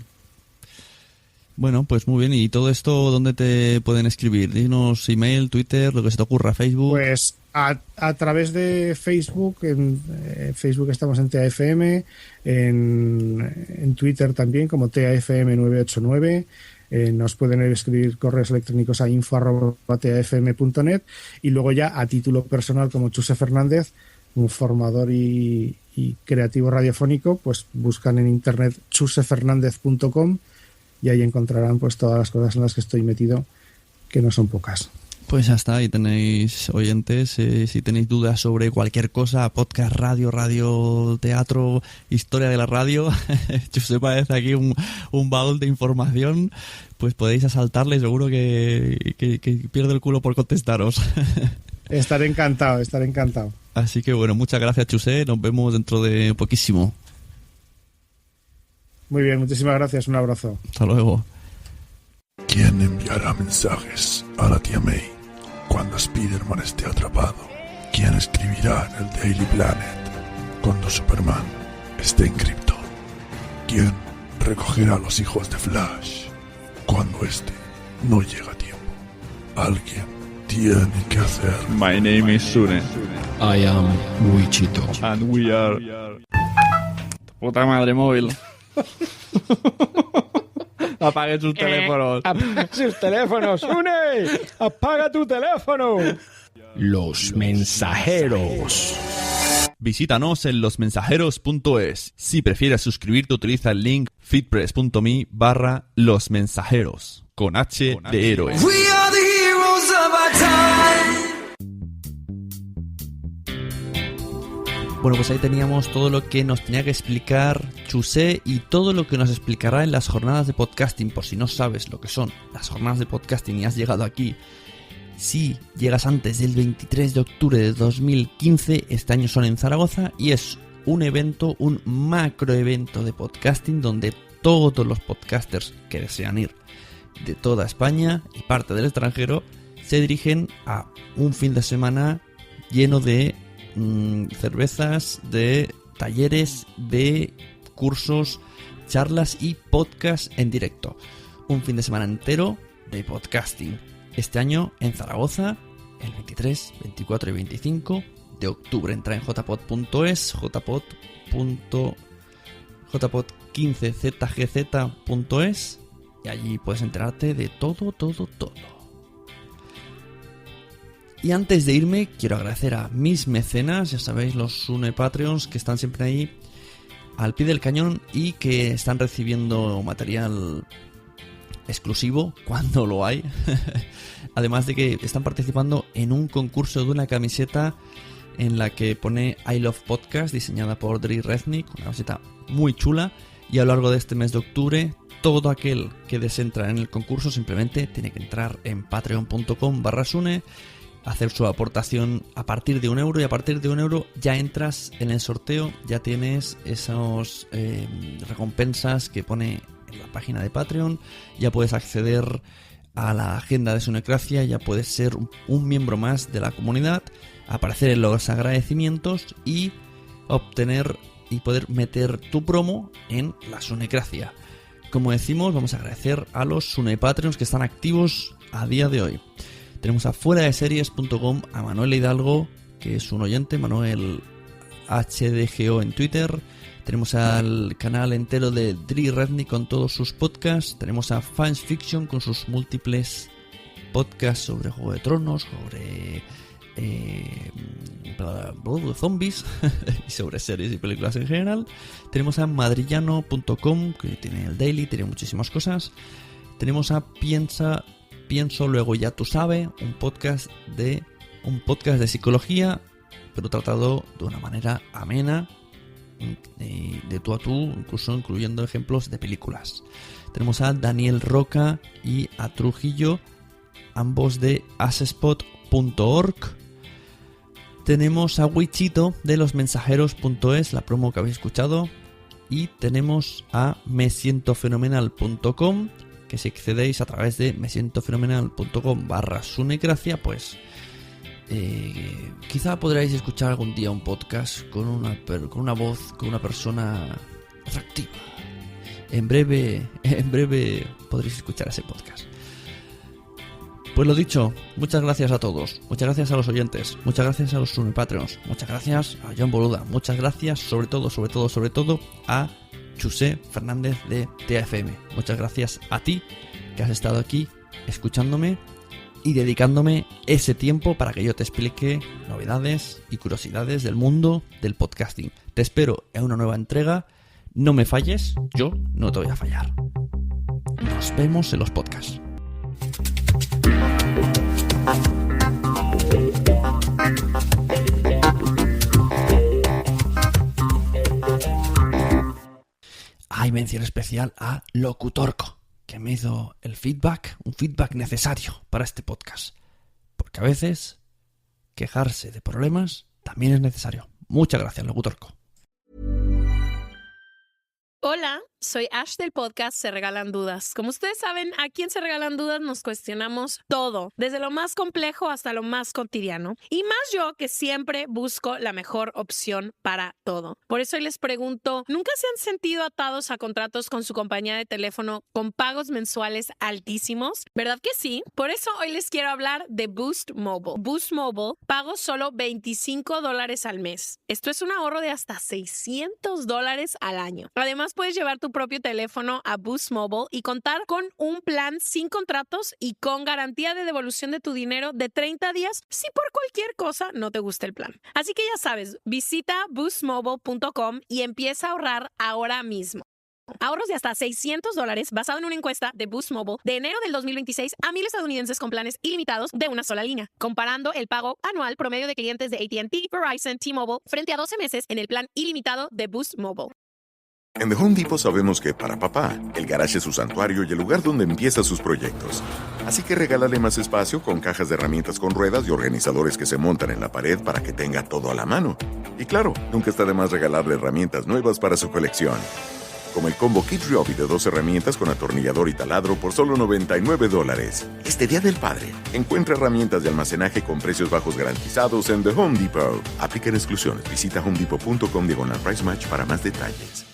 Bueno, pues muy bien. ¿Y todo esto dónde te pueden escribir? Dinos email, Twitter, lo que se te ocurra, Facebook. Pues a través de Facebook. En Facebook estamos en TAFM, en Twitter también como TAFM989. Nos pueden escribir correos electrónicos a info@tafm.net, y luego ya a título personal como Chuse Fernández, un formador y creativo radiofónico, pues buscan en internet chusefernandez.com y ahí encontrarán pues todas las cosas en las que estoy metido, que no son pocas. Pues ya está, ahí tenéis oyentes. Si tenéis dudas sobre cualquier cosa, podcast, radio, teatro, historia de la radio, Chuse parece aquí un baúl de información, pues podéis asaltarle, seguro que pierde el culo por contestaros. Estaré encantado. Así que bueno, muchas gracias, Chuse, nos vemos dentro de poquísimo. Muy bien, muchísimas gracias, un abrazo. Hasta luego. ¿Quién enviará mensajes a la tía May cuando Spider-Man esté atrapado? ¿Quién escribirá en el Daily Planet cuando Superman esté en Krypton? ¿Quién recogerá a los hijos de Flash cuando este no llega a tiempo? Alguien tiene que hacer. My name is Sune. I am Wichito. And we are... Puta madre móvil. Apague sus teléfonos. Apaga sus teléfonos, Sune. Apaga tu teléfono. Los mensajeros. Visítanos en losmensajeros.es. Si prefieres suscribirte, utiliza el link feedpress.me/losmensajeros con H de héroe. We are the heroes of our time. Bueno, pues ahí teníamos todo lo que nos tenía que explicar Chuse y todo lo que nos explicará en las jornadas de podcasting. Por si no sabes lo que son las jornadas de podcasting y has llegado aquí, si llegas antes del 23 de octubre de 2015, este año son en Zaragoza y es un evento, un macroevento de podcasting donde todos los podcasters que desean ir de toda España y parte del extranjero se dirigen a un fin de semana lleno de cervezas, de talleres, de cursos, charlas y podcast en directo. Un fin de semana entero de podcasting. Este año en Zaragoza, el 23, 24 y 25 de octubre. Entra en jpod.es, jpod15zgz.es y allí puedes enterarte de todo. Y antes de irme, quiero agradecer a mis mecenas, ya sabéis, los Sune Patreons, que están siempre ahí al pie del cañón y que están recibiendo material exclusivo cuando lo hay. Además de que están participando en un concurso de una camiseta en la que pone I Love Podcast, diseñada por Dri Reznik, una camiseta muy chula. Y a lo largo de este mes de octubre, todo aquel que desee entrar en el concurso simplemente tiene que entrar en patreon.com/Sune, hacer su aportación a partir de €1, y a partir de €1 ya entras en el sorteo, ya tienes esas recompensas que pone en la página de Patreon, ya puedes acceder a la agenda de Sunecracia, ya puedes ser un miembro más de la comunidad, aparecer en los agradecimientos y obtener y poder meter tu promo en la Sunecracia. Como decimos, vamos a agradecer a los Sune Patreons que están activos a día de hoy. Tenemos a fueradeseries.com, a Manuel Hidalgo, que es un oyente, Manuel HDGO en Twitter. Tenemos al canal entero de Dri Redney con todos sus podcasts. Tenemos a Fans Fiction con sus múltiples podcasts sobre Juego de Tronos, sobre zombies y sobre series y películas en general. Tenemos a madrillano.com, que tiene el daily, tiene muchísimas cosas. Tenemos a Pienso Luego Ya Tú Sabes, un podcast de psicología, pero tratado de una manera amena, de tú a tú, incluso incluyendo ejemplos de películas. Tenemos a Daniel Roca y a Trujillo, ambos de asespot.org. Tenemos a Wichito de losmensajeros.es, la promo que habéis escuchado. Y tenemos a mesientofenomenal.com, que si accedéis a través de mesientofenomenal.com/Sunecracia, pues Quizá podréis escuchar algún día un podcast con una voz, con una persona atractiva. En breve podréis escuchar ese podcast. Pues lo dicho, muchas gracias a todos, muchas gracias a los oyentes, muchas gracias a los Patreons, muchas gracias a John Boluda, muchas gracias sobre todo a Chusé Fernández de TFM. Muchas gracias a ti que has estado aquí escuchándome y dedicándome ese tiempo para que yo te explique novedades y curiosidades del mundo del podcasting. Te espero en una nueva entrega. No me falles, yo no te voy a fallar. Nos vemos en los podcasts. Hay mención especial a Locutorco, que me hizo el feedback, un feedback necesario para este podcast. Porque a veces quejarse de problemas también es necesario. Muchas gracias, Locutorco. Hola, soy Ash del podcast Se Regalan Dudas. Como ustedes saben, aquí en Se Regalan Dudas nos cuestionamos todo, desde lo más complejo hasta lo más cotidiano. Y más yo que siempre busco la mejor opción para todo. Por eso hoy les pregunto, ¿nunca se han sentido atados a contratos con su compañía de teléfono con pagos mensuales altísimos? ¿Verdad que sí? Por eso hoy les quiero hablar de Boost Mobile. Boost Mobile pago solo $25 al mes. Esto es un ahorro de hasta $600 al año. Además, puedes llevar tu propio teléfono a Boost Mobile y contar con un plan sin contratos y con garantía de devolución de tu dinero de 30 días si por cualquier cosa no te gusta el plan. Así que ya sabes, visita boostmobile.com y empieza a ahorrar ahora mismo. Ahorros de hasta $600 basado en una encuesta de Boost Mobile de enero del 2026 a 1,000 estadounidenses con planes ilimitados de una sola línea, comparando el pago anual promedio de clientes de AT&T, Verizon, T-Mobile frente a 12 meses en el plan ilimitado de Boost Mobile. En The Home Depot sabemos que para papá, el garaje es su santuario y el lugar donde empieza sus proyectos. Así que regálale más espacio con cajas de herramientas con ruedas y organizadores que se montan en la pared para que tenga todo a la mano. Y claro, nunca está de más regalarle herramientas nuevas para su colección. Como el combo Kit Ryobi de 2 herramientas con atornillador y taladro por solo $99. Este Día del Padre, encuentra herramientas de almacenaje con precios bajos garantizados en The Home Depot. Aplican exclusiones. Visita homedepot.com/price match para más detalles.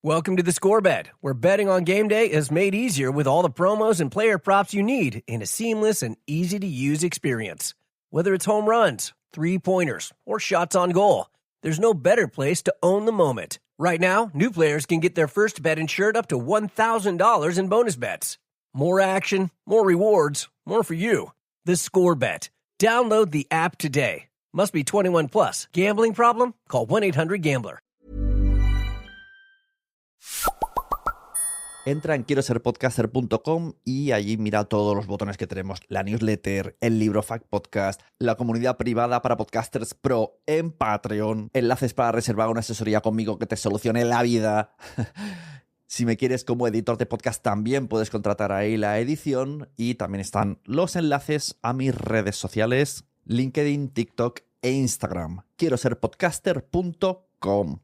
Welcome to the Score Bet, where betting on game day is made easier with all the promos and player props you need in a seamless and easy-to-use experience. Whether it's home runs, three-pointers, or shots on goal, there's no better place to own the moment. Right now, new players can get their first bet insured up to $1,000 in bonus bets. More action, more rewards, more for you. The Score Bet. Download the app today. Must be 21 plus. Gambling problem? Call 1-800-GAMBLER. Entra en quieroserpodcaster.com y allí mira todos los botones que tenemos. La newsletter, el libro Fact Podcast, la comunidad privada para podcasters pro en Patreon, enlaces para reservar una asesoría conmigo que te solucione la vida. Si me quieres como editor de podcast también puedes contratar ahí la edición y también están los enlaces a mis redes sociales, LinkedIn, TikTok e Instagram. Quieroserpodcaster.com.